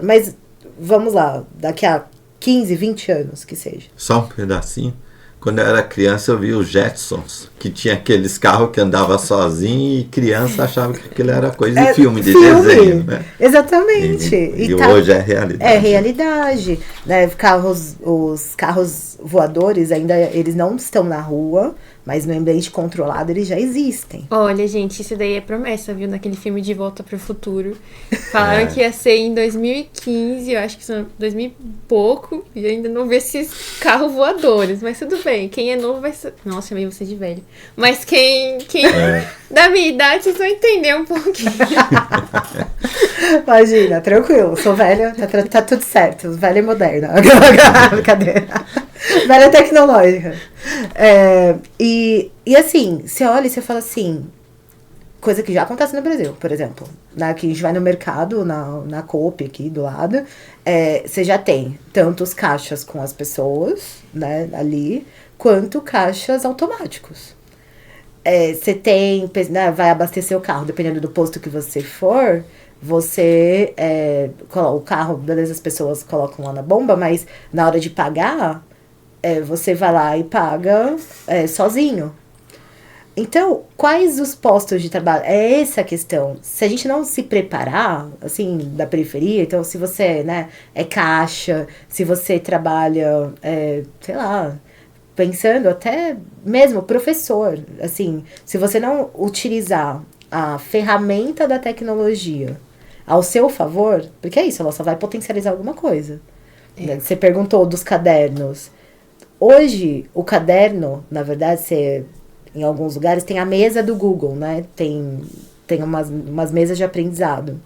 Mas vamos lá, daqui a 15, 20 anos que seja. Só um pedacinho. Quando eu era criança, eu vi os Jetsons, que tinha aqueles carros que andavam sozinho e criança achava que aquilo era coisa de filme, de desenho, né? Exatamente. E hoje é realidade. É realidade. Né? Os carros voadores ainda, eles não estão na rua, mas no ambiente controlado eles já existem. Olha, gente, isso daí é promessa, viu? Naquele filme De Volta para o Futuro. Falaram que ia ser em 2015, eu acho que são 2000 e pouco, e ainda não vi esses carros voadores, mas tudo bem. Quem é novo vai ser... Nossa, chamei você de velho. Mas quem da minha idade, vocês vão entender um pouquinho. Imagina, tranquilo, sou velha, tá tudo certo, velha e moderna. Brincadeira. Velha tecnológica. E assim, você olha e você fala assim, coisa que já acontece no Brasil, por exemplo. Que a gente vai no mercado, na Coop aqui do lado, você já tem tanto os caixas com as pessoas, né, ali, quanto caixas automáticos. Você tem, né, vai abastecer o carro, dependendo do posto que você for, você, o carro, beleza, as pessoas colocam lá na bomba, mas na hora de pagar, você vai lá e paga sozinho. Então, quais os postos de trabalho? É essa a questão. Se a gente não se preparar, assim, da periferia, então se você, né, é caixa, se você trabalha, sei lá, pensando até mesmo professor, assim, se você não utilizar a ferramenta da tecnologia ao seu favor, porque é isso, ela só vai potencializar alguma coisa. Você perguntou dos cadernos. Hoje, o caderno, na verdade, em alguns lugares, tem a mesa do Google, né? Tem umas mesas de aprendizado.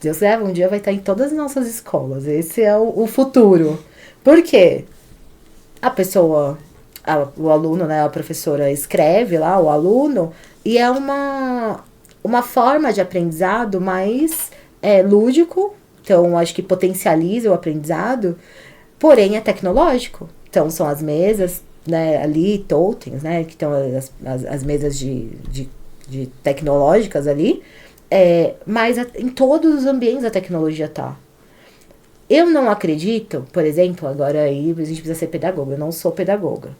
Deus leva, um dia vai estar em todas as nossas escolas. Esse é o futuro. Por quê? A pessoa, o aluno, né? A professora escreve lá, o aluno, e é uma forma de aprendizado mais lúdico. Então, acho que potencializa o aprendizado, porém é tecnológico. Então, são as mesas, né, ali, totens, né, que estão as mesas de tecnológicas ali, mas em todos os ambientes a tecnologia tá. Eu não acredito, por exemplo, agora aí a gente precisa ser pedagoga, eu não sou pedagoga,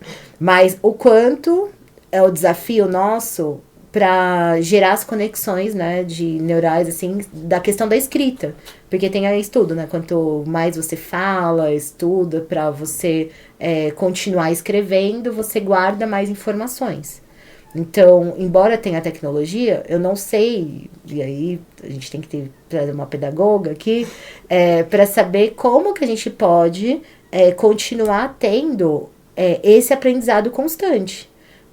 mas o quanto é o desafio nosso para gerar as conexões, né, de neurais, assim, da questão da escrita. Porque tem aí estudo, né, quanto mais você fala, estuda, para você continuar escrevendo, você guarda mais informações. Então, embora tenha tecnologia, eu não sei, e aí a gente tem que ter uma pedagoga aqui, para saber como que a gente pode continuar tendo esse aprendizado constante.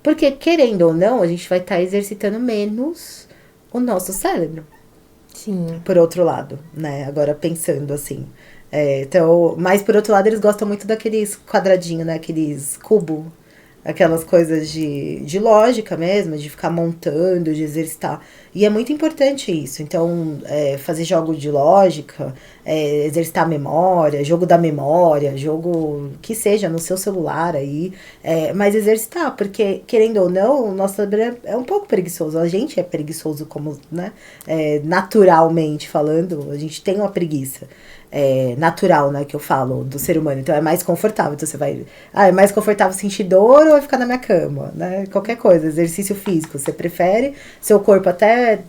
Porque, querendo ou não, a gente vai estar exercitando menos o nosso cérebro. Sim. Por outro lado, né? Agora pensando assim. Então, mas por outro lado, eles gostam muito daqueles quadradinhos, né? Aqueles cubos. Aquelas coisas de lógica mesmo, de ficar montando, de exercitar. E é muito importante isso. Então, fazer jogo de lógica, exercitar a memória, jogo da memória, jogo que seja no seu celular aí. Mas exercitar, porque, querendo ou não, o nosso cérebro é um pouco preguiçoso. A gente é preguiçoso como, né? Naturalmente falando, a gente tem uma preguiça. Natural, né, que eu falo, do ser humano. Então, é mais confortável. Então, você vai... é mais confortável sentir dor ou vai ficar na minha cama, né? Qualquer coisa, exercício físico. Você prefere, seu corpo até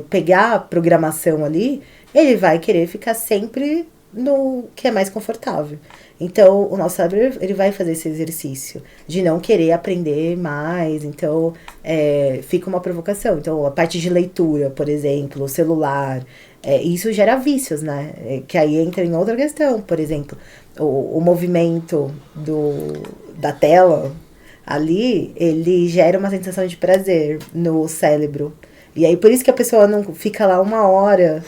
pegar a programação ali, ele vai querer ficar sempre no que é mais confortável. Então, o nosso cérebro, ele vai fazer esse exercício de não querer aprender mais. Então, fica uma provocação. Então, a parte de leitura, por exemplo, o celular... isso gera vícios, né? Que aí entra em outra questão. Por exemplo, o movimento da tela ali, ele gera uma sensação de prazer no cérebro. E aí, por isso que a pessoa não fica lá 1 hora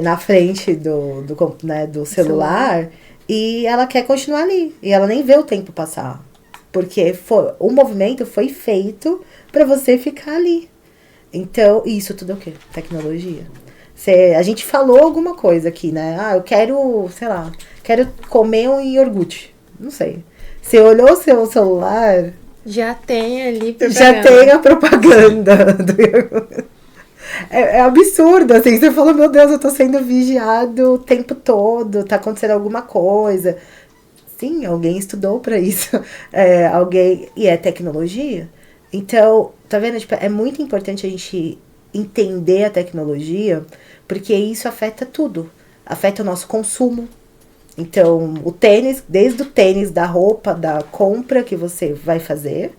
na frente do celular e ela quer continuar ali. E ela nem vê o tempo passar. Porque o movimento foi feito para você ficar ali. Então, isso tudo é o quê? Tecnologia. A gente falou alguma coisa aqui, né? Eu quero, sei lá, quero comer um iogurte. Não sei. Você olhou o seu celular... Já tem ali propaganda. Já tem a propaganda do iogurte. É absurdo, assim. Você fala, meu Deus, eu tô sendo vigiado o tempo todo. Tá acontecendo alguma coisa. Sim, alguém estudou pra isso. E é tecnologia. Então, tá vendo? Tipo, é muito importante a gente entender a tecnologia, porque isso afeta tudo. Afeta o nosso consumo. Então, o tênis, desde o tênis, da roupa, da compra que você vai fazer,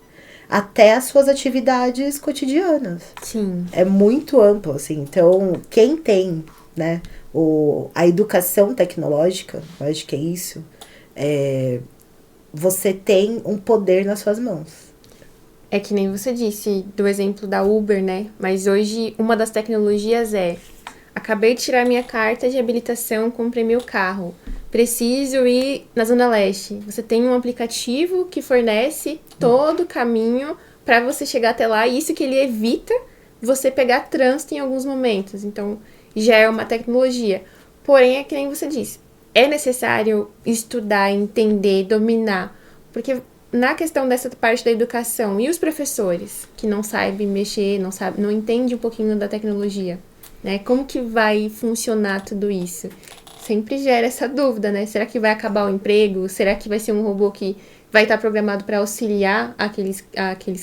até as suas atividades cotidianas. Sim. É muito amplo, assim. Então, quem tem, né, a educação tecnológica, eu acho que é isso, você tem um poder nas suas mãos. É que nem você disse do exemplo da Uber, né? Mas hoje uma das tecnologias acabei de tirar minha carta de habilitação, comprei meu carro. Preciso ir na Zona Leste. Você tem um aplicativo que fornece todo o caminho para você chegar até lá. E isso que ele evita você pegar trânsito em alguns momentos. Então, já é uma tecnologia. Porém, é que nem você disse. É necessário estudar, entender, dominar. Porque na questão dessa parte da educação, e os professores que não sabem mexer, não entendem um pouquinho da tecnologia, né? Como que vai funcionar tudo isso? Sempre gera essa dúvida, né? Será que vai acabar o emprego? Será que vai ser um robô que vai estar programado para auxiliar aqueles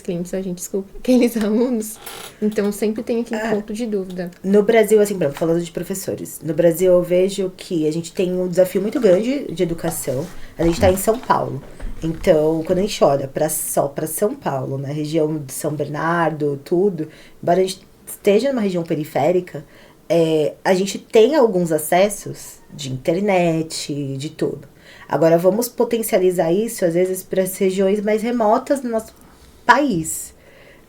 clientes, aqueles alunos? Então, sempre tem aquele ponto de dúvida. No Brasil, assim, falando de professores, no Brasil eu vejo que a gente tem um desafio muito grande de educação. A gente está em São Paulo. Então, quando a gente olha só para São Paulo, na região de São Bernardo, tudo, embora a gente esteja numa região periférica, a gente tem alguns acessos de internet, de tudo. Agora, vamos potencializar isso, às vezes, para as regiões mais remotas do nosso país,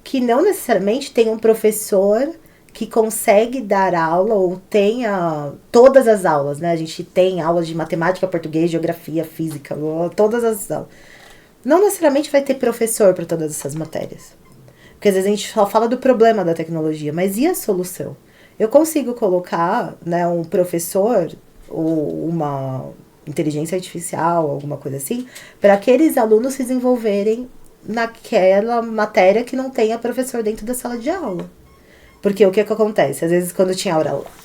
que não necessariamente tem um professor que consegue dar aula ou tenha todas as aulas, né? A gente tem aulas de matemática, português, geografia, física, todas as aulas. Não necessariamente vai ter professor para todas essas matérias. Porque às vezes a gente só fala do problema da tecnologia, mas e a solução? Eu consigo colocar, né, um professor ou uma inteligência artificial, alguma coisa assim, para aqueles alunos se desenvolverem naquela matéria que não tenha professor dentro da sala de aula. Porque o que acontece? Às vezes quando tinha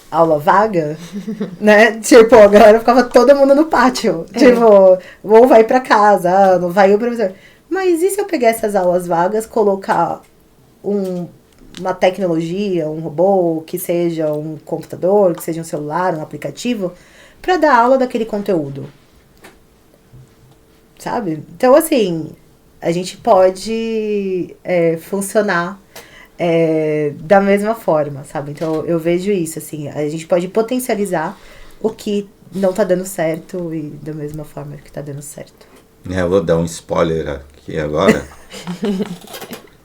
aula vaga, né? Tipo, a galera ficava todo mundo no pátio. Tipo, ou vai pra casa, não vai o professor. Mas e se eu pegar essas aulas vagas, colocar uma tecnologia, um robô, que seja um computador, que seja um celular, um aplicativo, para dar aula daquele conteúdo? Sabe? Então, assim, a gente pode funcionar da mesma forma, sabe? Então, eu vejo isso, assim, a gente pode potencializar o que não tá dando certo e da mesma forma que tá dando certo. Eu vou dar um spoiler aqui agora.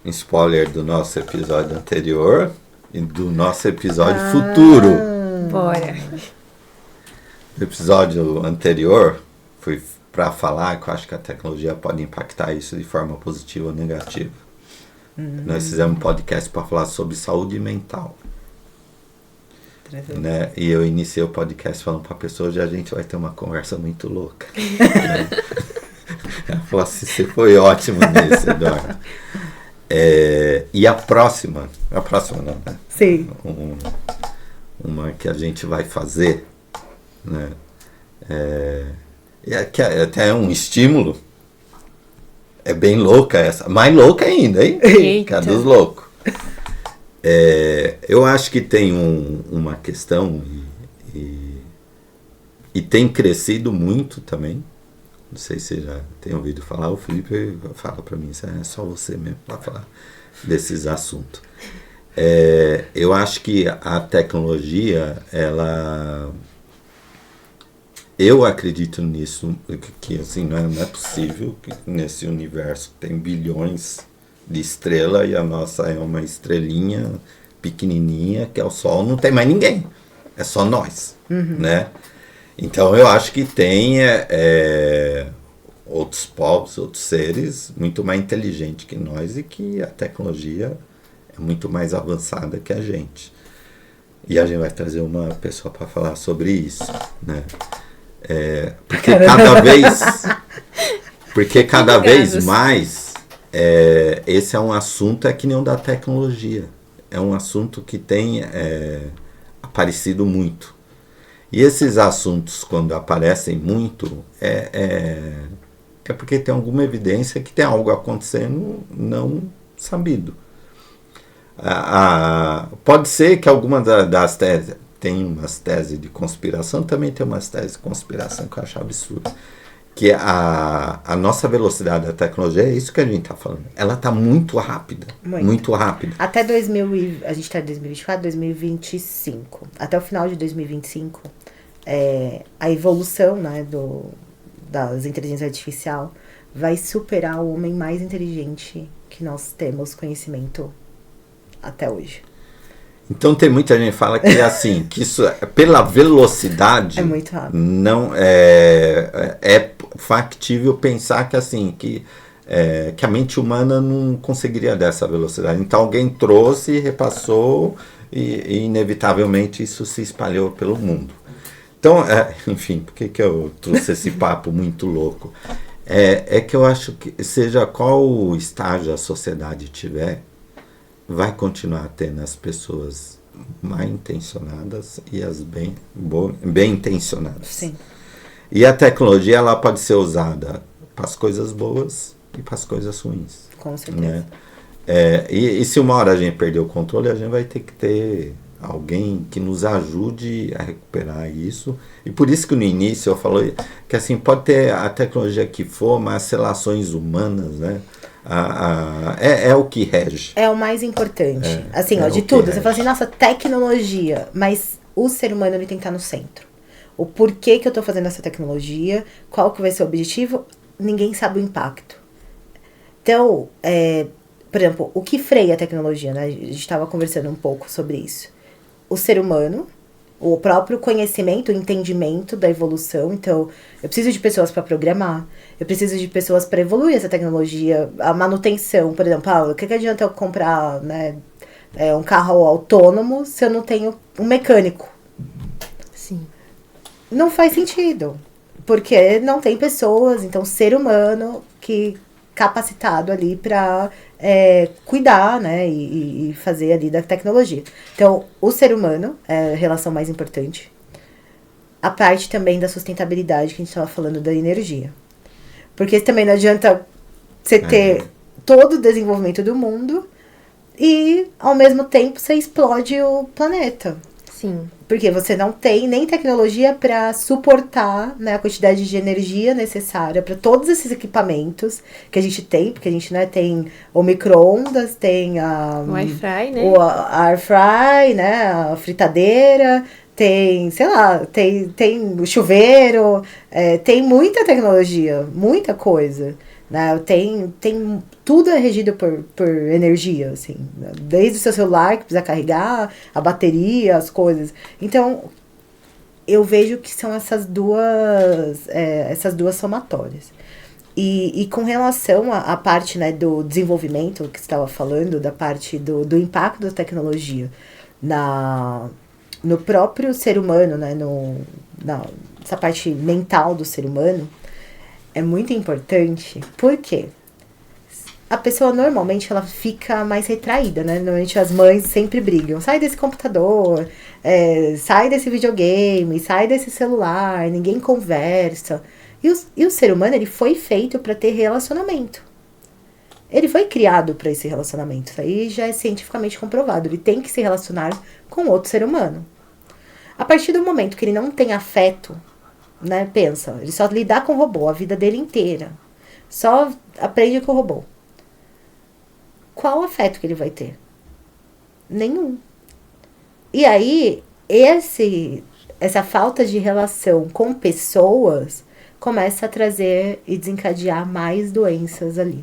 Um spoiler do nosso episódio anterior e do nosso episódio futuro. Bora. O episódio anterior foi para falar que eu acho que a tecnologia pode impactar isso de forma positiva ou negativa. Nós fizemos um podcast para falar sobre saúde mental. Né? E eu iniciei o podcast falando para a pessoa, hoje a gente vai ter uma conversa muito louca. Né? Ela falou assim, você foi ótimo nisso, Eduardo. E a próxima não, né? Sim. Uma que a gente vai fazer, né? Que é até um estímulo. É bem louca essa. Mais louca ainda, hein? Que é dos loucos. Eu acho que tem uma questão e tem crescido muito também. Não sei se você já tem ouvido falar. O Felipe fala para mim, é só você mesmo para falar desses assuntos. Eu acho que a tecnologia, eu acredito nisso, que assim, não é possível que nesse universo tem bilhões de estrelas e a nossa é uma estrelinha pequenininha, que é o Sol, não tem mais ninguém, é só nós, né? Então eu acho que tem outros povos, outros seres muito mais inteligentes que nós e que a tecnologia é muito mais avançada que a gente. E a gente vai trazer uma pessoa para falar sobre isso, né? Porque cada vez mais esse é um assunto que nem o da tecnologia. É um assunto que tem aparecido muito. E esses assuntos, quando aparecem muito, é porque tem alguma evidência que tem algo acontecendo não sabido. Pode ser que alguma das teses, tem umas teses de conspiração, também tem umas teses de conspiração que eu acho absurdo. Que a nossa velocidade da tecnologia, é isso que a gente está falando. Ela está muito rápida. Muito rápida. Até a gente está em 2024, 2025. Até o final de 2025, a evolução, né, das inteligências artificiais vai superar o homem mais inteligente que nós temos conhecimento até hoje. Então tem muita gente que fala que assim, que isso pela velocidade é muito rápido. Não é factível pensar que assim que a mente humana não conseguiria dessa velocidade. Então alguém trouxe, repassou e inevitavelmente isso se espalhou pelo mundo. Então, enfim, por que eu trouxe esse papo muito louco? É que eu acho que seja qual o estágio a sociedade tiver, vai continuar tendo as pessoas mal intencionadas e as bem intencionadas. Sim. E a tecnologia ela pode ser usada para as coisas boas e para as coisas ruins. Com certeza. Né? E se uma hora a gente perder o controle, a gente vai ter que ter alguém que nos ajude a recuperar isso. E por isso que no início eu falei que assim, pode ter a tecnologia que for, mas as relações humanas, né? É o que rege. É o mais importante. De tudo. Você fala assim, nossa, tecnologia. Mas o ser humano ele tem que estar no centro. O porquê que eu estou fazendo essa tecnologia, qual que vai ser o objetivo, ninguém sabe o impacto. Então, por exemplo, o que freia a tecnologia, né? A gente estava conversando um pouco sobre isso. O ser humano, o próprio conhecimento, o entendimento da evolução. Então, eu preciso de pessoas para programar, eu preciso de pessoas para evoluir essa tecnologia, a manutenção, por exemplo, o que adianta eu comprar, né, um carro autônomo se eu não tenho um mecânico? Sim. Não faz sentido, porque não tem pessoas, então ser humano que capacitado ali para cuidar, né, e fazer ali da tecnologia. Então, o ser humano é a relação mais importante. A parte também da sustentabilidade, que a gente estava falando da energia. Porque também não adianta você ter todo o desenvolvimento do mundo e, ao mesmo tempo, você explode o planeta. Sim. Porque você não tem nem tecnologia para suportar, né, a quantidade de energia necessária para todos esses equipamentos que a gente tem, porque a gente, né, tem o micro-ondas, tem o air fry, né? a air fry, né, a fritadeira, tem, sei lá, tem o chuveiro, tem muita tecnologia, muita coisa. Né? Tem tudo é regido por energia, assim, desde o seu celular que precisa carregar, a bateria, as coisas. Então, eu vejo que são essas duas somatórias. E com relação à parte, né, do desenvolvimento que você estava falando, da parte do impacto da tecnologia no próprio ser humano, né, nessa parte mental do ser humano, é muito importante, porque a pessoa normalmente ela fica mais retraída, né? Normalmente as mães sempre brigam. Sai desse computador, sai desse videogame, sai desse celular, ninguém conversa. E o ser humano ele foi feito para ter relacionamento. Ele foi criado para esse relacionamento. Isso aí já é cientificamente comprovado. Ele tem que se relacionar com outro ser humano. A partir do momento que ele não tem afeto, né, pensa, ele só lidar com o robô a vida dele inteira. Só aprende com o robô. Qual afeto que ele vai ter? Nenhum. E aí, essa falta de relação com pessoas começa a trazer e desencadear mais doenças ali.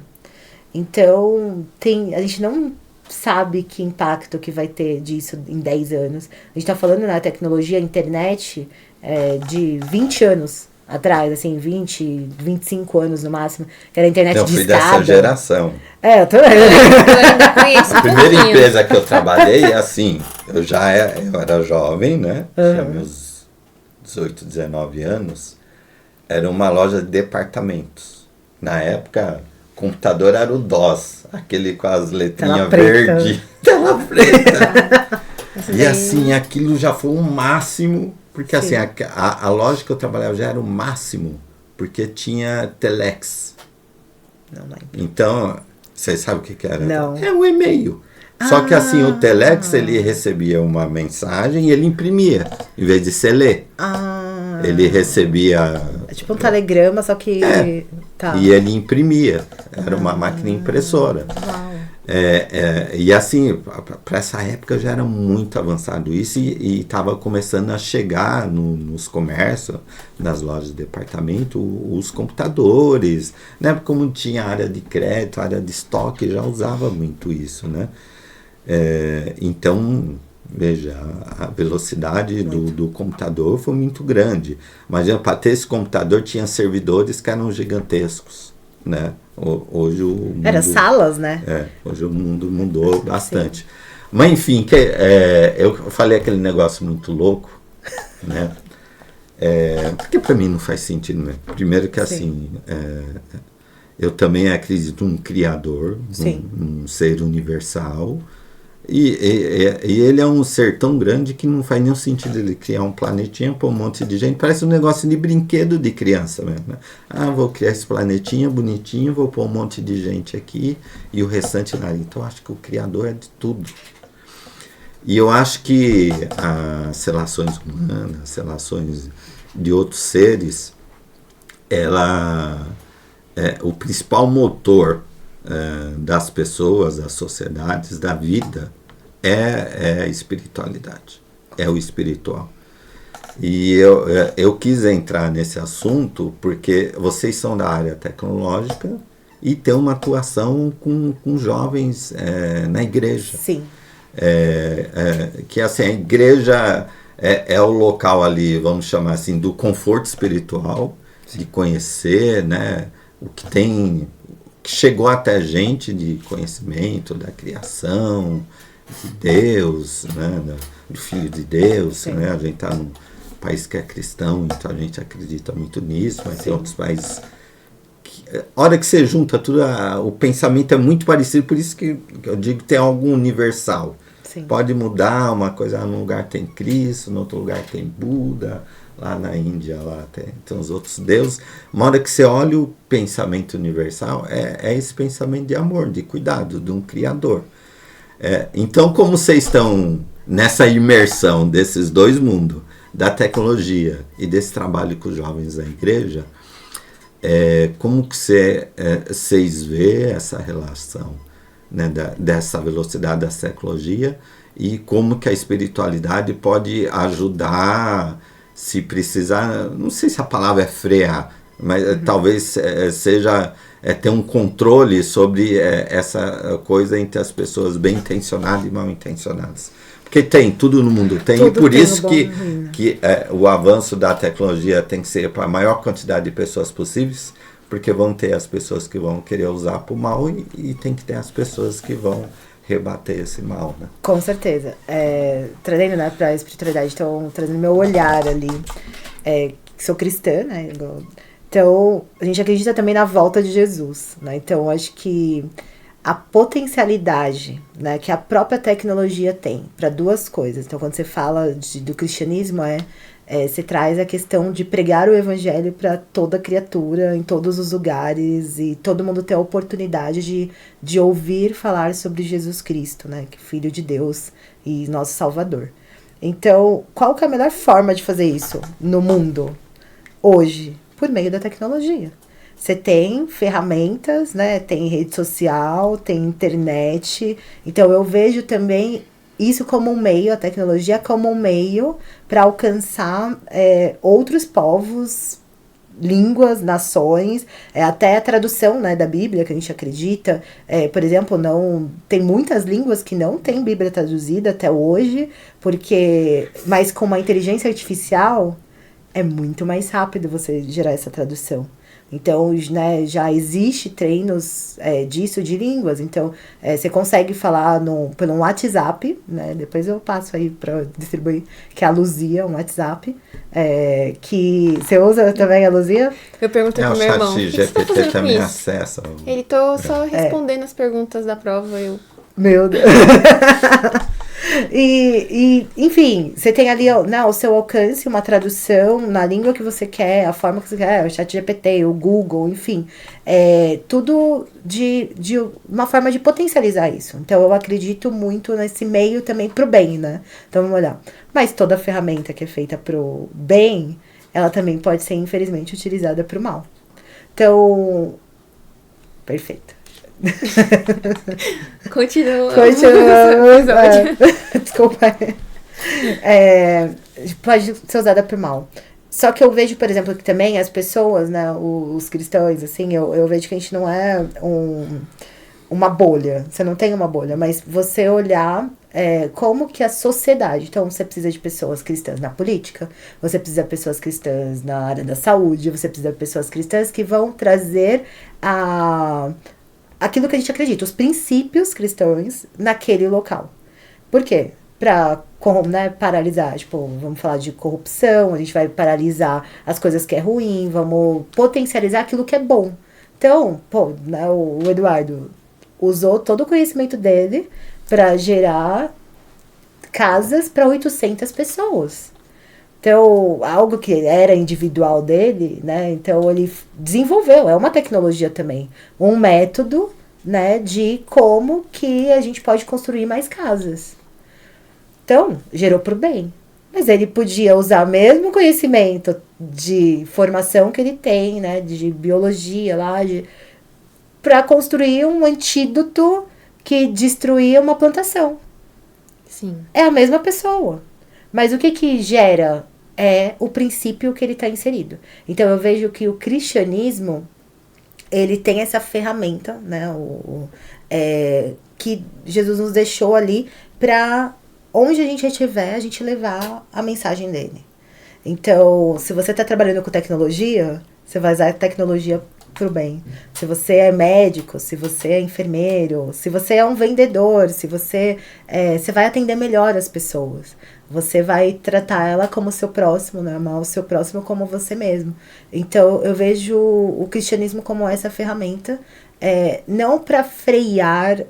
Então, a gente não sabe que impacto que vai ter disso em 10 anos. A gente está falando na tecnologia, a internet, de 20 anos atrás, assim, 20, 25 anos no máximo, que era a internet de escada. Eu fui dessa geração. Eu tô... Eu ainda conheço A primeira empresa que eu trabalhei, assim, eu era jovem, né? Tinha meus 18, 19 anos. Era uma loja de departamentos. Na época, o computador era o DOS, aquele com as letrinhas verdes. Tela preta. E assim, aquilo já foi o máximo, porque assim, a loja que eu trabalhava já era o máximo, porque tinha telex. Não lembro. Então, vocês sabem o que era? Não. É um e-mail. Só que assim, o telex, ele recebia uma mensagem e ele imprimia, em vez de você ler. Ele recebia... É tipo um telegrama, só que... Tá. E ele imprimia. Era uma máquina impressora. Uau. E assim, para essa época já era muito avançado isso e estava começando a chegar nos comércios, nas lojas de departamento, os computadores, né? Porque como tinha área de crédito, área de estoque, já usava muito isso, né? Então, veja, a velocidade do computador foi muito grande. Imagina, para ter esse computador tinha servidores que eram gigantescos, né? Hoje o mundo, era salas, né? Hoje o mundo mudou bastante. Sim. Mas enfim, eu falei aquele negócio muito louco, né? Porque para mim não faz sentido, né? Primeiro que assim, eu também acredito num criador, num ser universal. E ele é um ser tão grande que não faz nenhum sentido ele criar um planetinha para um monte de gente. Parece um negócio de brinquedo de criança mesmo, né? Vou criar esse planetinha bonitinho, vou pôr um monte de gente aqui e o restante nada. Então eu acho que o Criador é de tudo. E eu acho que as relações humanas, as relações de outros seres, o principal motor das pessoas, das sociedades, da vida, é a espiritualidade, é o espiritual. E eu quis entrar nesse assunto porque vocês são da área tecnológica e tem uma atuação com jovens na igreja. Sim. Que assim, a igreja é o local ali, vamos chamar assim, do conforto espiritual, de conhecer, né, o que tem... que chegou até a gente de conhecimento da criação, de Deus, né, do Filho de Deus, né? A gente está num país que é cristão, então a gente acredita muito nisso, mas tem outros países que, a hora que você junta tudo, o pensamento é muito parecido, por isso que eu digo que tem algo universal. Sim. Pode mudar, uma coisa, num lugar tem Cristo, no outro lugar tem Buda, lá na Índia, lá tem os outros deuses. Uma hora que você olha o pensamento universal, é esse pensamento de amor, de cuidado, de um Criador. Então, como vocês estão nessa imersão desses dois mundos, da tecnologia e desse trabalho com os jovens da igreja, como que vocês vê essa relação, né, dessa velocidade da tecnologia e como que a espiritualidade pode ajudar, se precisar, não sei se a palavra é frear, mas talvez seja ter um controle sobre essa coisa entre as pessoas bem intencionadas e mal intencionadas. Porque tudo no mundo tem, tudo e por isso que o avanço da tecnologia tem que ser para a maior quantidade de pessoas possíveis, porque vão ter as pessoas que vão querer usar para o mal e tem que ter as pessoas que vão rebater esse mal, né? Com certeza. Trazendo, né, para a espiritualidade, então, trazendo meu olhar ali, sou cristã, né? Então, a gente acredita também na volta de Jesus, né? Então, acho que a potencialidade, né, que a própria tecnologia tem para duas coisas. Então, quando você fala do cristianismo, você traz a questão de pregar o evangelho para toda criatura, em todos os lugares, e todo mundo ter a oportunidade de ouvir falar sobre Jesus Cristo, né, que é Filho de Deus e nosso Salvador. Então, qual que é a melhor forma de fazer isso no mundo hoje? Por meio da tecnologia. Você tem ferramentas, né, tem rede social, tem internet, então eu vejo também isso como um meio, a tecnologia como um meio para alcançar outros povos, línguas, nações, até a tradução, né, da Bíblia, que a gente acredita, por exemplo, tem muitas línguas que não tem Bíblia traduzida até hoje, mas com uma inteligência artificial é muito mais rápido você gerar essa tradução. Então, né, já existe treinos disso, de línguas. Então, você consegue falar pelo WhatsApp, né? Depois eu passo aí para distribuir, que é a Luzia, um WhatsApp. Que você usa também a Luzia? Eu perguntei pro meu irmão, o que você tá fazendo com também isso? acessa. Ele tô só respondendo as perguntas da prova, Meu Deus. Enfim, você tem ali ao seu alcance uma tradução na língua que você quer, a forma que você quer, o ChatGPT, o Google, enfim. Tudo de uma forma de potencializar isso. Então, eu acredito muito nesse meio também pro bem, né? Então, vamos olhar. Mas toda ferramenta que é feita pro bem, ela também pode ser, infelizmente, utilizada pro mal. Então, perfeito. Continuamos. Desculpa. Pode ser usada por mal. Só que eu vejo, por exemplo, que também as pessoas, né, os cristãos, assim, eu vejo que a gente não é uma bolha. Você não tem uma bolha, mas você olhar como que a sociedade... Então, você precisa de pessoas cristãs na política, você precisa de pessoas cristãs na área da saúde, você precisa de pessoas cristãs que vão trazer aquilo que a gente acredita, os princípios cristãos naquele local. Por quê? Pra, né, paralisar, tipo, vamos falar de corrupção, a gente vai paralisar as coisas que é ruim, vamos potencializar aquilo que é bom. Então, né, o Eduardo usou todo o conhecimento dele para gerar casas para 800 pessoas. Então, algo que era individual dele, né? Então, ele desenvolveu, é uma tecnologia também, um método, né, de como que a gente pode construir mais casas. Então, gerou pro bem. Mas ele podia usar o mesmo conhecimento de formação que ele tem, né, de biologia lá, para construir um antídoto que destruía uma plantação. Sim. É a mesma pessoa. Mas o que gera é o princípio que ele está inserido. Então, eu vejo que o cristianismo, ele tem essa ferramenta, né, que Jesus nos deixou ali para onde a gente estiver, a gente levar a mensagem dele. Então, se você está trabalhando com tecnologia, você vai usar a tecnologia pro bem. Se você é médico, se você é enfermeiro, se você é um vendedor, se você vai atender melhor as pessoas. Você vai tratar ela como seu próximo, né? Amar o seu próximo como você mesmo. Então, eu vejo o cristianismo como essa ferramenta, não para frear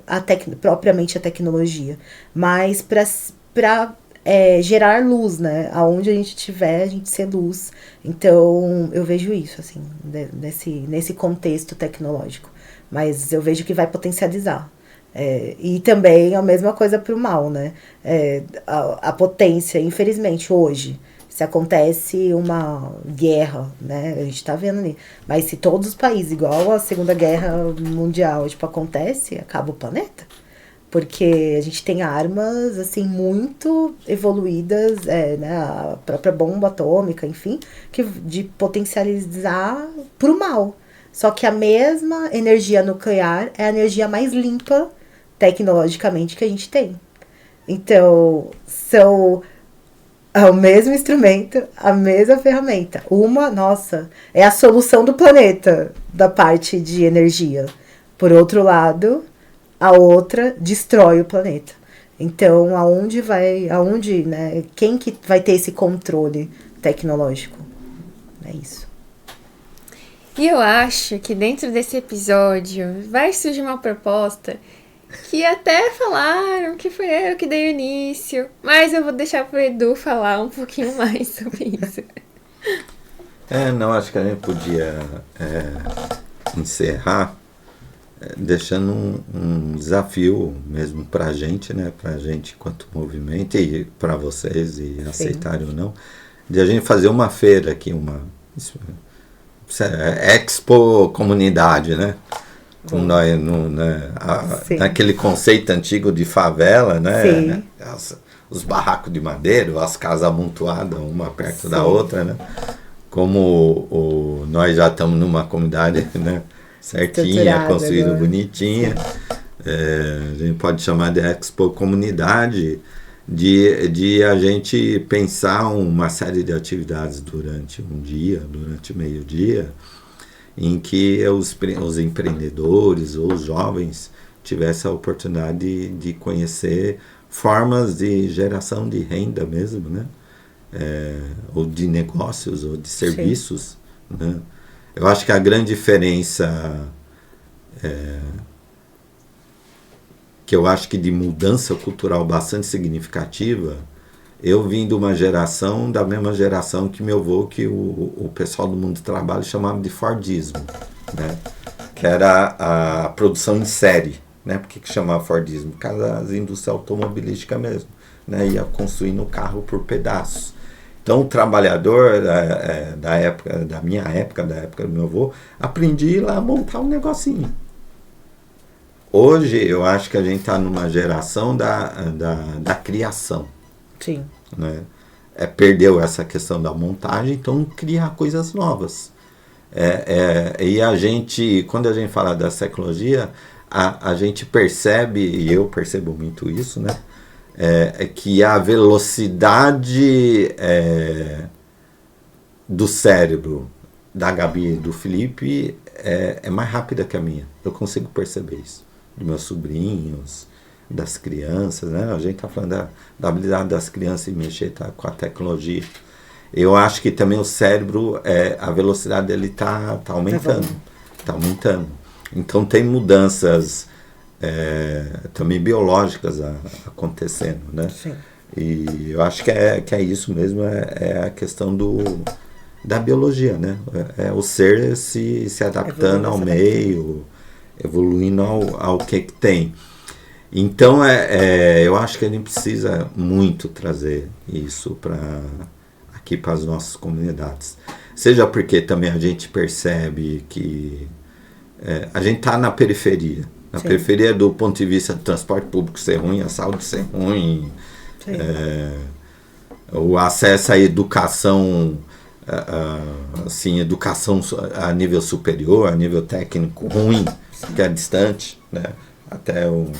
propriamente a tecnologia, mas para gerar luz, né? Aonde a gente estiver, a gente ser luz. Então, eu vejo isso, assim, nesse contexto tecnológico. Mas eu vejo que vai potencializar. E também a mesma coisa para o mal, né? A potência, infelizmente, hoje, se acontece uma guerra, né? A gente tá vendo ali. Mas se todos os países, igual a Segunda Guerra Mundial, tipo, acontece, acaba o planeta. Porque a gente tem armas, assim, muito evoluídas, né, a própria bomba atômica, enfim, de potencializar pro mal. Só que a mesma energia nuclear é a energia mais limpa, tecnologicamente, que a gente tem. Então, são o mesmo instrumento, a mesma ferramenta. Nossa, é a solução do planeta, da parte de energia. Por outro lado, a outra destrói o planeta. Então, né, quem que vai ter esse controle tecnológico? É isso. E eu acho que dentro desse episódio vai surgir uma proposta que até falaram que foi eu que dei o início, mas eu vou deixar pro Edu falar um pouquinho mais sobre isso. Não, acho que a gente podia encerrar deixando um desafio mesmo pra gente, né? Pra gente enquanto movimento e pra vocês, e aceitarem ou não, de a gente fazer uma feira aqui, Expo Comunidade, né? Como nós, naquele conceito antigo de favela, né? Os barracos de madeira, as casas amontoadas uma perto da outra, né? Como nós já estamos numa comunidade, né? Certinha, construída, bonitinha. A gente pode chamar de Expo Comunidade. de a gente pensar uma série de atividades durante um dia, durante meio-dia, em que os empreendedores ou os jovens tivessem a oportunidade de conhecer formas de geração de renda mesmo, né? Ou de negócios, ou de serviços, né? Eu acho que a grande diferença que eu acho que de mudança cultural bastante significativa, eu vim de uma geração, da mesma geração que meu avô, que o pessoal do mundo do trabalho chamava de Fordismo, né? Que era a produção em série, né? Por que chamava Fordismo? Por causa das indústrias automobilísticas mesmo, né? Ia construindo o carro por pedaços. Então o trabalhador da minha época, da época do meu avô, aprendi lá a montar um negocinho. Hoje eu acho que a gente está numa geração da criação. Sim. Né? Perdeu essa questão da montagem, então criar coisas novas. E a gente, quando a gente fala da tecnologia, a gente percebe, e eu percebo muito isso, né? Que a velocidade do cérebro da Gabi e do Felipe é mais rápida que a minha. Eu consigo perceber isso. Dos meus sobrinhos, das crianças, né? A gente está falando da habilidade das crianças em mexer com a tecnologia. Eu acho que também o cérebro, a velocidade dele tá aumentando. Está aumentando. Então tem mudanças também biológicas acontecendo, né? Sim. E eu acho que é isso mesmo, é a questão da biologia, né? É o ser se adaptando ao meio, evoluindo ao que tem. Então eu acho que a gente precisa muito trazer isso aqui para as nossas comunidades. Seja porque também a gente percebe que a gente está na periferia. Na periferia do ponto de vista do transporte público ser ruim, a saúde ser ruim, o acesso à educação, assim, educação a nível superior, a nível técnico ruim, que é distante, né? Até o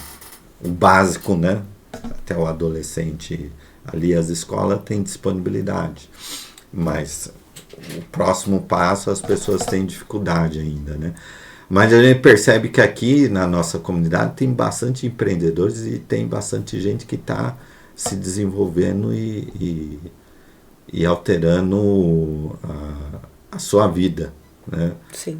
básico, né? Até o adolescente ali, as escolas têm disponibilidade, mas o próximo passo as pessoas têm dificuldade ainda, né? Mas a gente percebe que aqui na nossa comunidade tem bastante empreendedores e tem bastante gente que está se desenvolvendo e alterando a sua vida, né? Sim.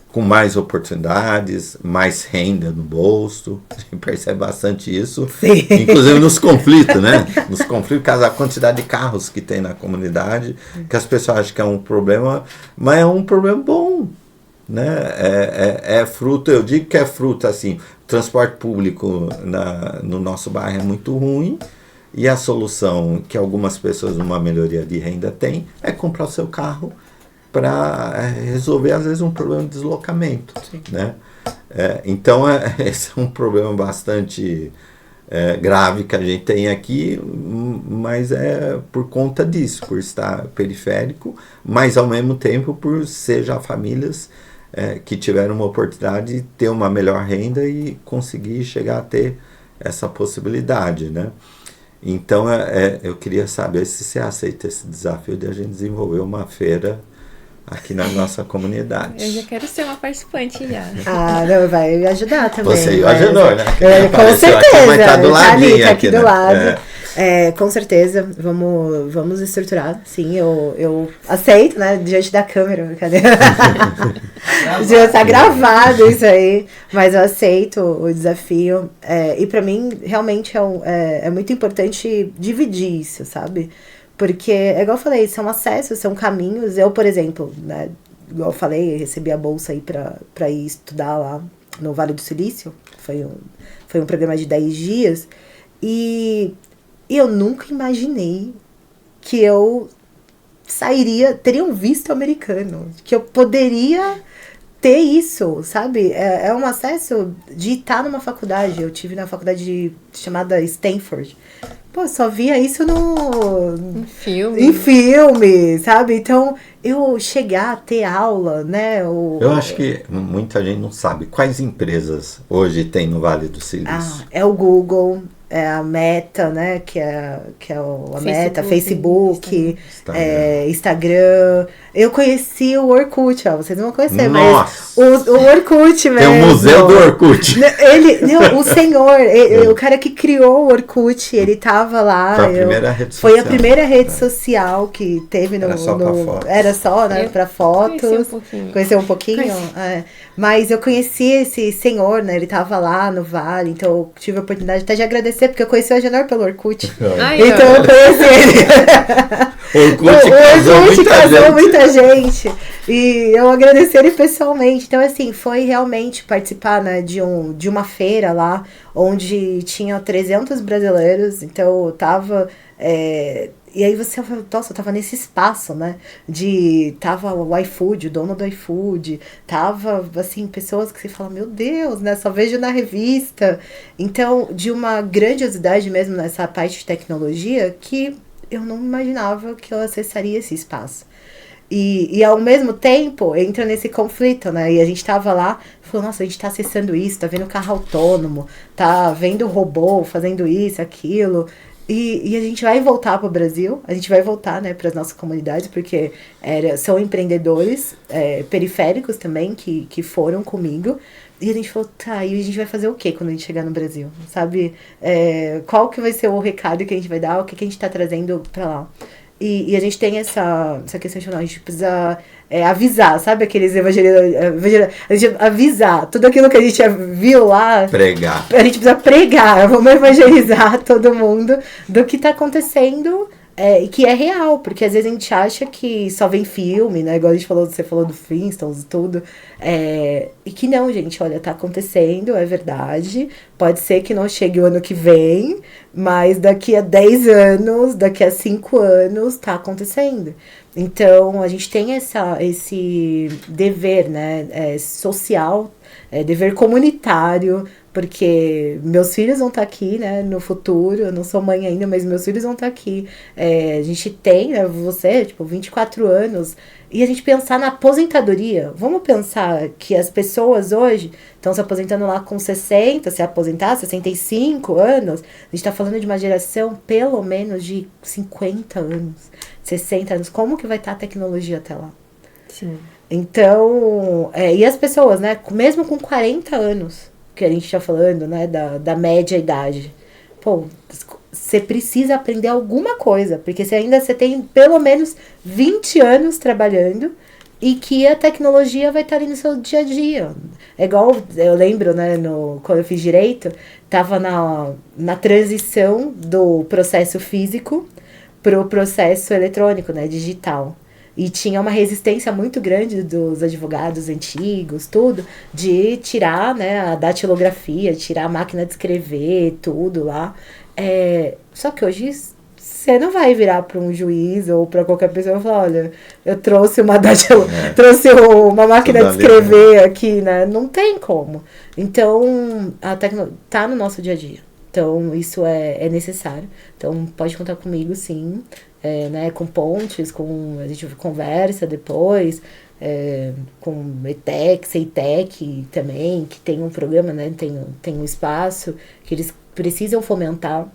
Com mais oportunidades, mais renda no bolso. A gente percebe bastante isso. Sim. Inclusive nos conflitos, né? Nos conflitos, por causa da quantidade de carros que tem na comunidade, que as pessoas acham que é um problema, mas é um problema bom, né? É fruto, eu digo que é fruto, assim, o transporte público no nosso bairro é muito ruim, e a solução que algumas pessoas numa melhoria de renda têm é comprar o seu carro para resolver, às vezes, um problema de deslocamento, né? Então, esse é um problema bastante grave que a gente tem aqui, mas é por conta disso, por estar periférico, mas, ao mesmo tempo, por ser já famílias que tiveram uma oportunidade de ter uma melhor renda e conseguir chegar a ter essa possibilidade, né? Então, eu queria saber se você aceita esse desafio de a gente desenvolver uma feira aqui na nossa comunidade. Eu já quero ser uma participante já. Não, vai me ajudar também. Você ajudou, né? Com certeza. Vai estar do ladinho tá aqui do né? lado. Com certeza. Vamos estruturar. Sim, eu aceito, né? Diante da câmera. Cadê? Já tá gravado isso aí. Mas eu aceito o desafio. E pra mim, realmente, é muito importante dividir isso, sabe? Porque, igual eu falei, são acessos, são caminhos. Eu, por exemplo, né, igual eu falei, recebi a bolsa aí pra ir estudar lá no Vale do Silício. Foi um programa de 10 dias. E eu nunca imaginei que eu teria um visto americano. Que eu poderia ter isso, sabe? É um acesso de estar numa faculdade. Eu tive na faculdade chamada Stanford. Pô, só via isso em filme, sabe? Então, eu chegar a ter aula, né? Eu acho que muita gente não sabe quais empresas hoje tem no Vale do Silício. É o Google, é a Meta, né? Que é a Meta, Facebook, Instagram. Eu conheci o Orkut, ó, vocês não vão conhecer, mas o Orkut mesmo. Tem o museu do Orkut. O senhor, o cara que criou o Orkut, ele tava lá. Foi a primeira rede social. Foi a primeira rede social que teve no... Era só pra fotos. Era só, né, pra fotos. Conheci um pouquinho. Mas eu conheci esse senhor, né, ele tava lá no Vale, então eu tive a oportunidade até de agradecer, porque eu conheci o Agenor pelo Orkut. Então eu conheci ele. O Orkut casou muita gente. E eu agradeci ele pessoalmente. Então, assim, foi realmente participar, né, de uma feira lá, onde tinha 300 brasileiros. Então, eu tava... E aí você fala, nossa, eu tava nesse espaço, né? Tava o iFood, o dono do iFood, tava, assim, pessoas que você fala, meu Deus, né? Só vejo na revista. Então, de uma grandiosidade mesmo nessa parte de tecnologia, que eu não imaginava que eu acessaria esse espaço. E ao mesmo tempo, entra nesse conflito, né? E a gente tava lá, falou, nossa, a gente tá acessando isso, tá vendo carro autônomo, tá vendo robô fazendo isso, aquilo... E a gente vai voltar para o Brasil, a gente vai voltar, né, para as nossas comunidades, porque são empreendedores periféricos também que foram comigo. E a gente falou, tá, e a gente vai fazer o quê quando a gente chegar no Brasil? Sabe? Qual que vai ser o recado que a gente vai dar, o que a gente está trazendo para lá? E a gente tem essa questão de, não, a gente precisa avisar, sabe? Aqueles evangelizadores, a gente avisar tudo aquilo que a gente viu lá. Pregar. A gente precisa pregar, vamos evangelizar todo mundo do que tá acontecendo e que é real, porque às vezes a gente acha que só vem filme, né? Igual você falou do Flintstones e tudo. E que não, gente, olha, tá acontecendo, é verdade. Pode ser que não chegue o ano que vem, mas daqui a 10 anos, daqui a 5 anos, tá acontecendo. Então, a gente tem esse dever, né, social, dever comunitário, porque meus filhos vão estar aqui, né, no futuro. Eu não sou mãe ainda, mas meus filhos vão estar aqui. A gente tem, né, você, 24 anos, e a gente pensar na aposentadoria. Vamos pensar que as pessoas hoje estão se aposentando lá com 60, se aposentar, 65 anos. A gente está falando de uma geração pelo menos de 50 anos, 60 anos. Como que vai estar a tecnologia até lá? Sim. Então, e as pessoas, né, mesmo com 40 anos, que a gente está falando, né, da média idade, pô, você precisa aprender alguma coisa, porque você tem pelo menos 20 anos trabalhando e que a tecnologia vai estar ali no seu dia a dia. É igual, eu lembro, né, quando eu fiz direito, tava na transição do processo físico pro processo eletrônico, né, digital. E tinha uma resistência muito grande dos advogados antigos, tudo, de tirar, né, a datilografia, tirar a máquina de escrever, tudo lá. Só que hoje você não vai virar para um juiz ou para qualquer pessoa e falar, olha, eu trouxe trouxe uma máquina de escrever aqui, né? Não tem como. Então, a tecnologia tá no nosso dia a dia. Então, isso é necessário. Então, pode contar comigo, sim. Né, com pontes, a gente conversa depois, com ETEC, CEITEC também, que tem um programa, né, tem um espaço que eles precisam fomentar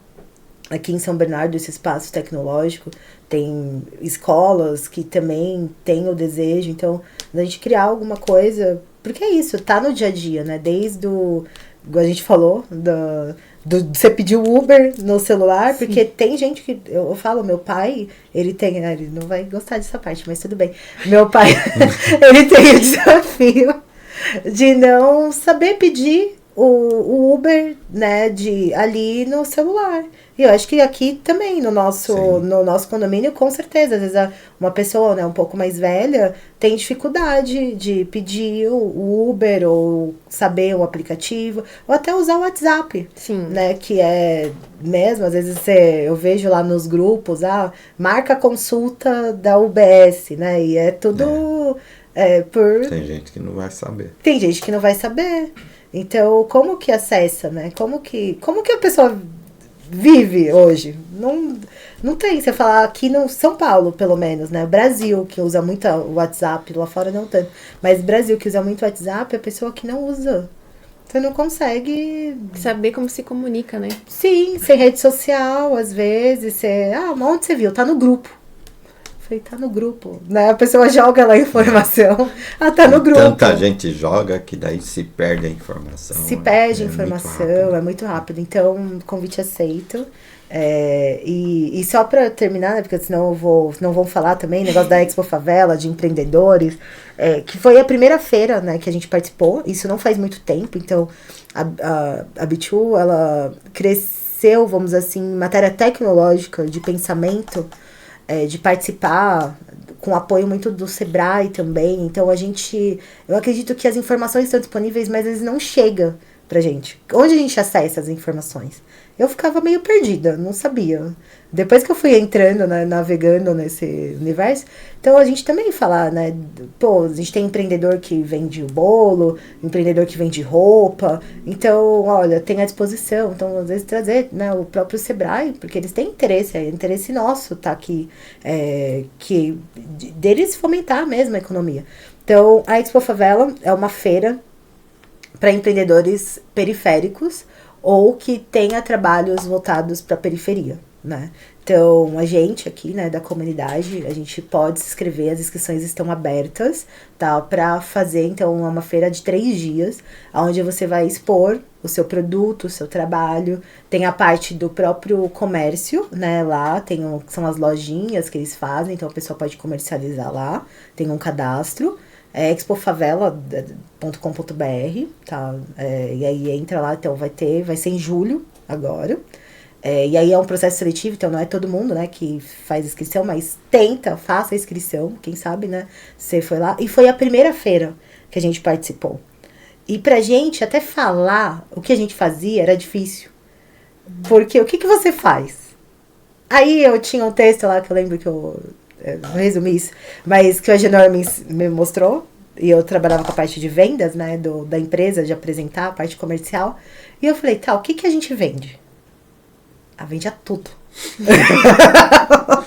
aqui em São Bernardo, esse espaço tecnológico. Tem escolas que também têm o desejo, então, a gente criar alguma coisa, porque é isso, tá no dia a dia, né, igual a gente falou, você pedir o Uber no celular. Sim. Porque tem gente que, eu falo, meu pai, ele não vai gostar dessa parte, mas tudo bem. Meu pai, ele tem o desafio de não saber pedir o Uber, né, ali no celular. E eu acho que aqui também, no nosso condomínio, com certeza, às vezes uma pessoa, né, um pouco mais velha tem dificuldade de pedir o Uber ou saber o aplicativo, ou até usar o WhatsApp. Sim. Né, que é mesmo, às vezes eu vejo lá nos grupos, marca a consulta da UBS, né, e é tudo Tem gente que não vai saber. Tem gente que não vai saber. Então, como que acessa, né? Como que a pessoa vive hoje. Não tem, você falar aqui no São Paulo, pelo menos, né? Brasil, que usa muito o WhatsApp, lá fora não tanto. Mas Brasil, que usa muito o WhatsApp, é a pessoa que não usa. Você não consegue saber como se comunica, né? Sim, sem rede social, às vezes. Onde você viu? Tá no grupo. Falei, tá no grupo. Né? A pessoa joga lá a informação. Tá no grupo. Tanta gente joga que daí se perde a informação. Se perde a informação, é muito rápido. Então, convite aceito. E só para terminar, né, porque senão não vou falar também, negócio da Expo Favela, de empreendedores, que foi a primeira feira, né, que a gente participou, isso não faz muito tempo, então a Bitu, ela cresceu, vamos dizer assim, em matéria tecnológica, de pensamento, de participar, com apoio muito do Sebrae também, então eu acredito que as informações estão disponíveis, mas eles não chegam pra gente. Onde a gente acessa as informações? Eu ficava meio perdida, não sabia. Depois que eu fui entrando, né, navegando nesse universo, então a gente também fala, né, a gente tem empreendedor que vende bolo, empreendedor que vende roupa, então, olha, tem à disposição, então às vezes trazer, né, o próprio Sebrae, porque eles têm interesse, é interesse nosso tá aqui, deles fomentar mesmo a economia. Então, a Expo Favela é uma feira para empreendedores periféricos, ou que tenha trabalhos voltados para a periferia, né? Então, a gente aqui, né, da comunidade, a gente pode se inscrever, as inscrições estão abertas, tá? Para fazer, então, uma feira de 3 dias, onde você vai expor o seu produto, o seu trabalho, tem a parte do próprio comércio, né, lá, são as lojinhas que eles fazem, então a pessoa pode comercializar lá, tem um cadastro, expofavela.com.br, tá? E aí entra lá, então vai ser em julho agora. E aí é um processo seletivo, então não é todo mundo, né, que faz inscrição, mas faça a inscrição, quem sabe, né? Você foi lá. E foi a primeira feira que a gente participou. E pra gente até falar o que a gente fazia era difícil. Porque o que você faz? Aí eu tinha um texto lá que eu lembro que eu resumi isso, mas que o Agenor me mostrou, e eu trabalhava com a parte de vendas, né, da empresa, de apresentar a parte comercial, e eu falei, o que a gente vende? Vende tudo.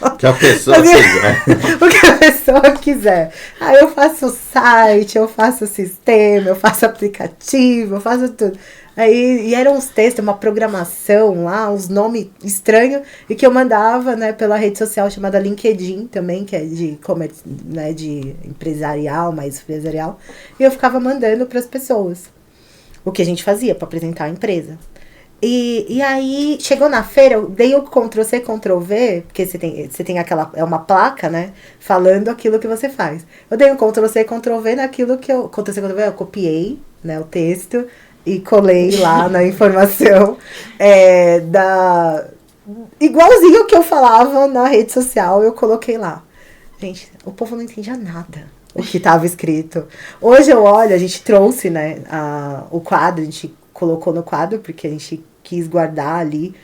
O que a pessoa quiser. O que a pessoa quiser. Eu faço site, eu faço sistema, eu faço aplicativo, eu faço tudo. E eram uns textos, uma programação lá, uns nomes estranhos, e que eu mandava, né, pela rede social chamada LinkedIn também, que é de comércio, né, de empresarial, mais empresarial, e eu ficava mandando para as pessoas o que a gente fazia para apresentar a empresa. E aí, chegou na feira, eu dei o Ctrl+C, Ctrl+V, porque você tem é uma placa, né, falando aquilo que você faz. Eu dei o Ctrl+C, Ctrl+V naquilo que Ctrl+C, Ctrl+V, eu copiei, né, o texto, e colei lá na informação igualzinho que eu falava na rede social, eu coloquei lá. Gente, o povo não entendia nada o que estava escrito. Hoje eu olho, a gente trouxe, né, o quadro, a gente colocou no quadro, porque a gente quis guardar ali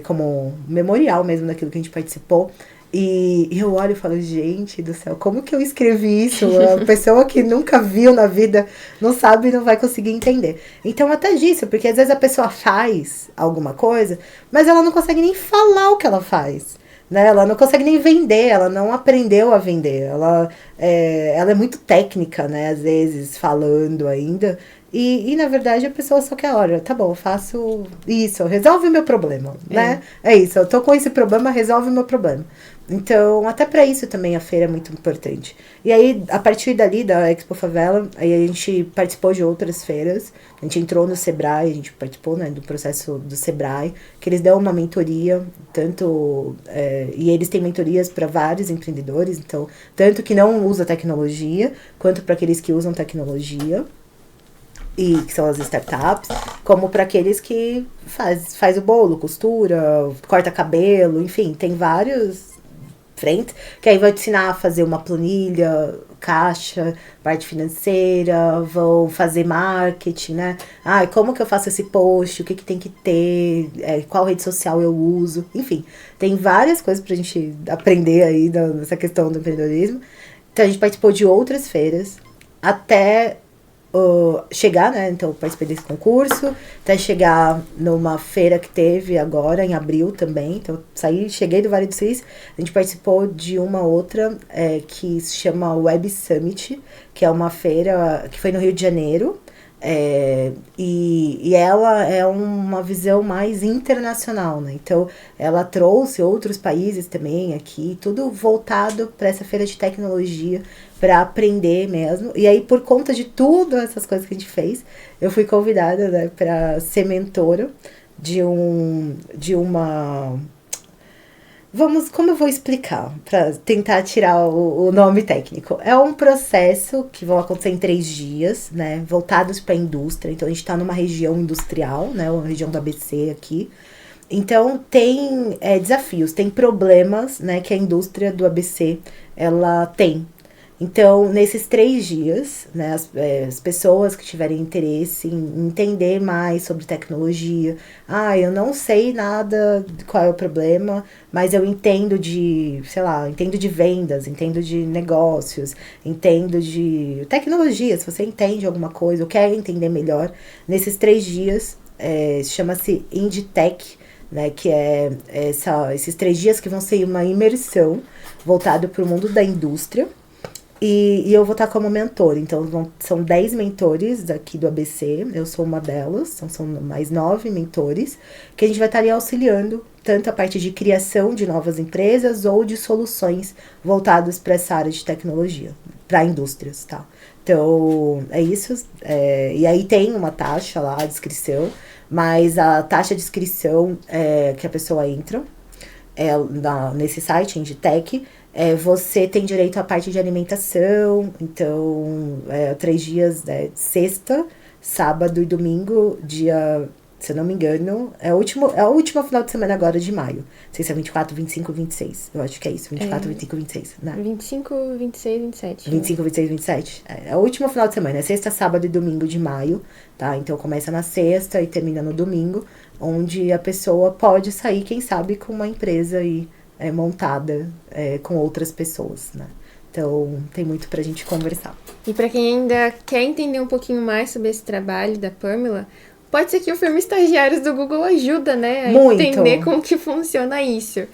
como memorial mesmo daquilo que a gente participou. E eu olho e falo, gente do céu, como que eu escrevi isso? A pessoa que nunca viu na vida não sabe e não vai conseguir entender. Então, até disso, porque às vezes a pessoa faz alguma coisa, mas ela não consegue nem falar o que ela faz. Né? Ela não consegue nem vender, ela não aprendeu a vender. Ela é muito técnica, né? Às vezes, falando ainda. E, na verdade, a pessoa só quer, olha, tá bom, eu faço isso, resolve o meu problema, né? É isso, eu tô com esse problema, resolve o meu problema. Então, até para isso também a feira é muito importante. E aí, a partir dali, da Expo Favela, aí a gente participou de outras feiras, a gente entrou no Sebrae, a gente participou, né, do processo do Sebrae, que eles dão uma mentoria, e eles têm mentorias para vários empreendedores, então, tanto que não usa tecnologia, quanto para aqueles que usam tecnologia, e que são as startups, como para aqueles que faz o bolo, costura, corta cabelo, enfim, tem vários frentes, que aí vai te ensinar a fazer uma planilha, caixa, parte financeira, vão fazer marketing, né? Como que eu faço esse post, o que tem que ter, qual rede social eu uso, enfim, tem várias coisas pra gente aprender aí nessa questão do empreendedorismo. Então a gente participou de outras feiras, até chegar, né? Então, eu participei desse concurso, até chegar numa feira que teve agora, em abril também. Então, cheguei do Vale do Silício, a gente participou de uma outra que se chama Web Summit, que é uma feira que foi no Rio de Janeiro. E ela é uma visão mais internacional, né? Então, ela trouxe outros países também aqui, tudo voltado para essa feira de tecnologia, para aprender mesmo. E aí, por conta de tudo essas coisas que a gente fez, eu fui convidada, né, para ser mentora de uma... como eu vou explicar, para tentar tirar o nome técnico? É um processo que vai acontecer em 3 dias, né, voltados para a indústria. Então, a gente está numa região industrial, né, uma região do ABC aqui. Então, tem desafios, tem problemas, né, que a indústria do ABC, ela tem. Então, nesses 3 dias, né, as pessoas que tiverem interesse em entender mais sobre tecnologia, eu não sei nada de qual é o problema, mas eu entendo entendo de vendas, entendo de negócios, entendo de tecnologia, se você entende alguma coisa ou quer entender melhor, nesses 3 dias, chama-se Inditech, né, que esses 3 dias que vão ser uma imersão voltada para o mundo da indústria. E eu vou estar como mentor, então são 10 mentores aqui do ABC, eu sou uma delas, então são mais 9 mentores, que a gente vai estar ali auxiliando tanto a parte de criação de novas empresas ou de soluções voltadas para essa área de tecnologia, para indústrias, tá? Então, é isso, e aí tem uma taxa lá, a inscrição, mas a taxa de inscrição que a pessoa entra nesse site, Inditech, você tem direito à parte de alimentação, então 3 dias, sexta, sábado e domingo, dia, se eu não me engano, é o último final de semana agora de maio. Não sei se é 24, 25, 26, eu acho que é isso, 24, 25, 26, né? 25, 26, 27. 25, 26, 27. É o último final de semana, é sexta, sábado e domingo de maio, tá? Então começa na sexta e termina no domingo, onde a pessoa pode sair, quem sabe, com uma empresa aí montada com outras pessoas, né? Então, tem muito pra gente conversar. E pra quem ainda quer entender um pouquinho mais sobre esse trabalho da Pamela, pode ser que o filme Estagiários do Google ajuda, né? A muito entender como que funciona isso.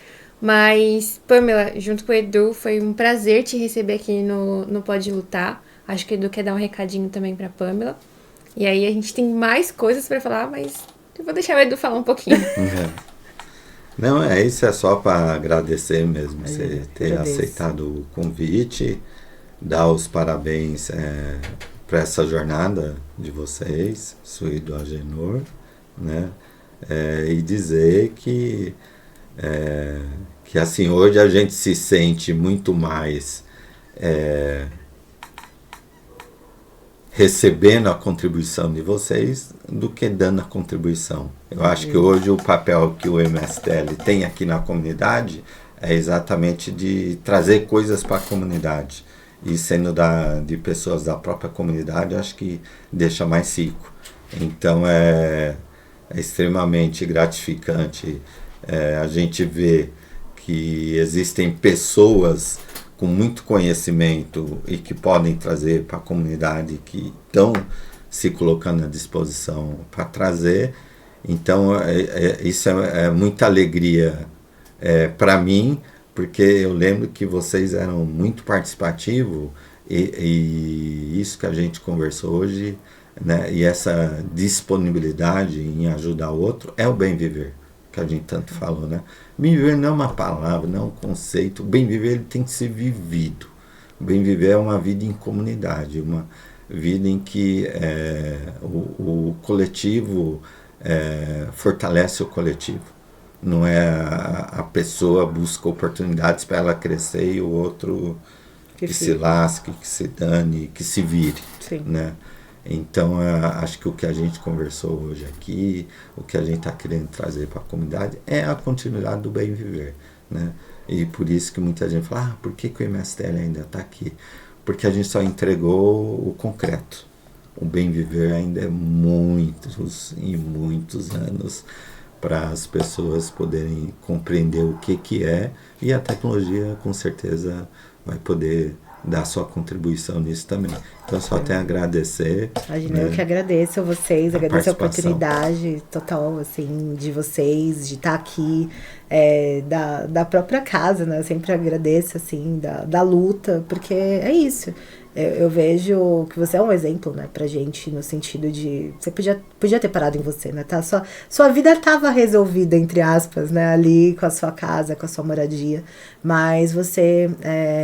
Mas, Pamela, junto com o Edu, foi um prazer te receber aqui no Pode Lutar. Acho que o Edu quer dar um recadinho também pra Pamela. E aí a gente tem mais coisas pra falar, mas eu vou deixar o Edu falar um pouquinho. Não, isso é só para agradecer mesmo, você ter aceitado o convite, dar os parabéns para essa jornada de vocês, Sui do Agenor, né? E dizer que assim, hoje a gente se sente muito mais recebendo a contribuição de vocês do que dando a contribuição. Eu acho que hoje o papel que o MSTL tem aqui na comunidade é exatamente de trazer coisas para a comunidade. E sendo de pessoas da própria comunidade, eu acho que deixa mais rico. Então é extremamente gratificante a gente ver que existem pessoas com muito conhecimento e que podem trazer para a comunidade, que estão se colocando à disposição para trazer. Então, isso é muita alegria para mim, porque eu lembro que vocês eram muito participativos e isso que a gente conversou hoje, né, e essa disponibilidade em ajudar o outro é o bem viver, que a gente tanto falou, né? Bem viver não é uma palavra, não é um conceito. O bem viver ele tem que ser vivido. O bem viver é uma vida em comunidade, uma vida em que o coletivo fortalece o coletivo. Não é a pessoa busca oportunidades para ela crescer e o outro que se lasque, que se dane, que se vire. Sim. Né? Então, acho que o que a gente conversou hoje aqui, o que a gente está querendo trazer para a comunidade é a continuidade do bem viver, né? E por isso que muita gente fala, por que o MSTL ainda está aqui? Porque a gente só entregou o concreto. O bem viver ainda é muitos e muitos anos para as pessoas poderem compreender o que é, e a tecnologia com certeza vai poder dar sua contribuição nisso também. Então, só tenho a agradecer. Imagina, né, eu que agradeço a vocês, agradeço a participação. oportunidade total, assim, de vocês, de estar aqui, da própria casa, né? Eu sempre agradeço, assim, da luta, porque é isso. Eu vejo que você é um exemplo, né, pra gente, no sentido de... Você podia ter parado em você, né? Tá? Sua vida tava resolvida, entre aspas, né? Ali com a sua casa, com a sua moradia. Mas você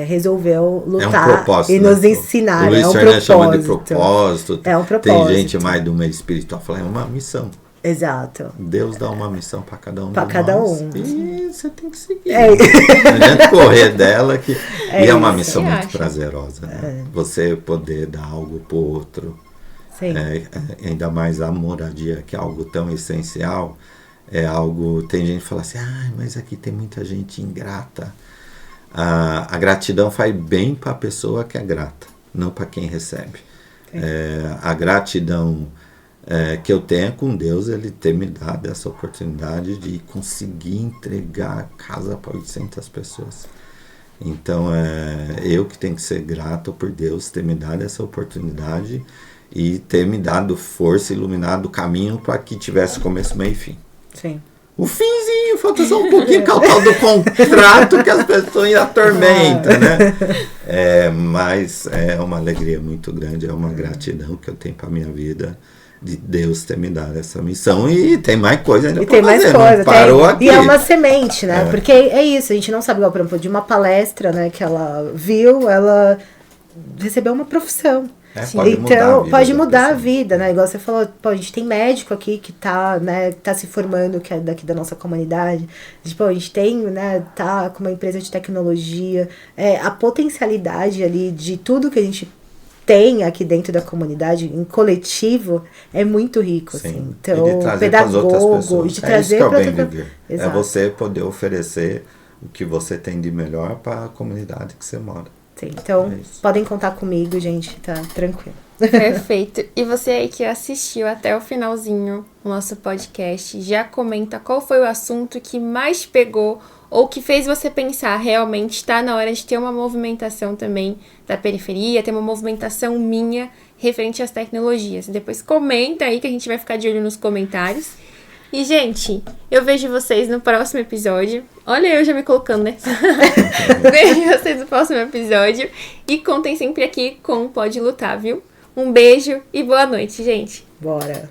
resolveu lutar propósito, e né? nos ensinar. O Luiz É um Fernandes chama de propósito. propósito. É um propósito. Tem gente mais do meio espiritual falando, é uma missão. Exato. Deus dá uma missão para cada um. Pra cada nós, um. E você tem que seguir. É. Não adianta correr dela. E é uma isso. missão Você muito acha? prazerosa. Né? Você poder dar algo pro outro. Sim. Ainda mais a moradia, que é algo tão essencial. É algo... Tem gente que fala assim, mas aqui tem muita gente ingrata. A gratidão faz bem para a pessoa que é grata, não para quem recebe. A gratidão que eu tenho com Deus, ele ter me dado essa oportunidade de conseguir entregar a casa para 800 pessoas. Então, eu que tenho que ser grato por Deus ter me dado essa oportunidade e ter me dado força, iluminado o caminho para que tivesse começo, meio e fim. Sim. O finzinho, falta só um pouquinho, que é o tal do contrato que as pessoas atormentam, né? Mas é uma alegria muito grande, é uma gratidão que eu tenho para minha vida, de Deus ter me dado essa missão. E tem mais coisa ainda para fazer, não parou aqui. E é uma semente, né? Porque é isso, a gente não sabe, igual, por exemplo, de uma palestra, né, que ela viu, ela recebeu uma profissão. Pode mudar a vida, né? Igual você falou, a gente tem médico aqui que tá, né, tá se formando, que é daqui da nossa comunidade. A gente tem, né, tá com uma empresa de tecnologia. A potencialidade ali de tudo que a gente tem aqui dentro da comunidade, em coletivo, é muito rico. Sim. Assim. Então, e de trazer pedagogo, de trazer isso que é o bem outra... viver. Exato. É você poder oferecer o que você tem de melhor para a comunidade que você mora. Sim, então podem contar comigo, gente, tá tranquilo. Perfeito. E você aí que assistiu até o finalzinho o nosso podcast, já comenta qual foi o assunto que mais pegou ou que fez você pensar, realmente está na hora de ter uma movimentação também da periferia, ter uma movimentação minha referente às tecnologias. Depois comenta aí que a gente vai ficar de olho nos comentários. E, gente, eu vejo vocês no próximo episódio. Olha eu já me colocando, né? Vejo vocês no próximo episódio. E contem sempre aqui com o Pode Lutar, viu? Um beijo e boa noite, gente. Bora.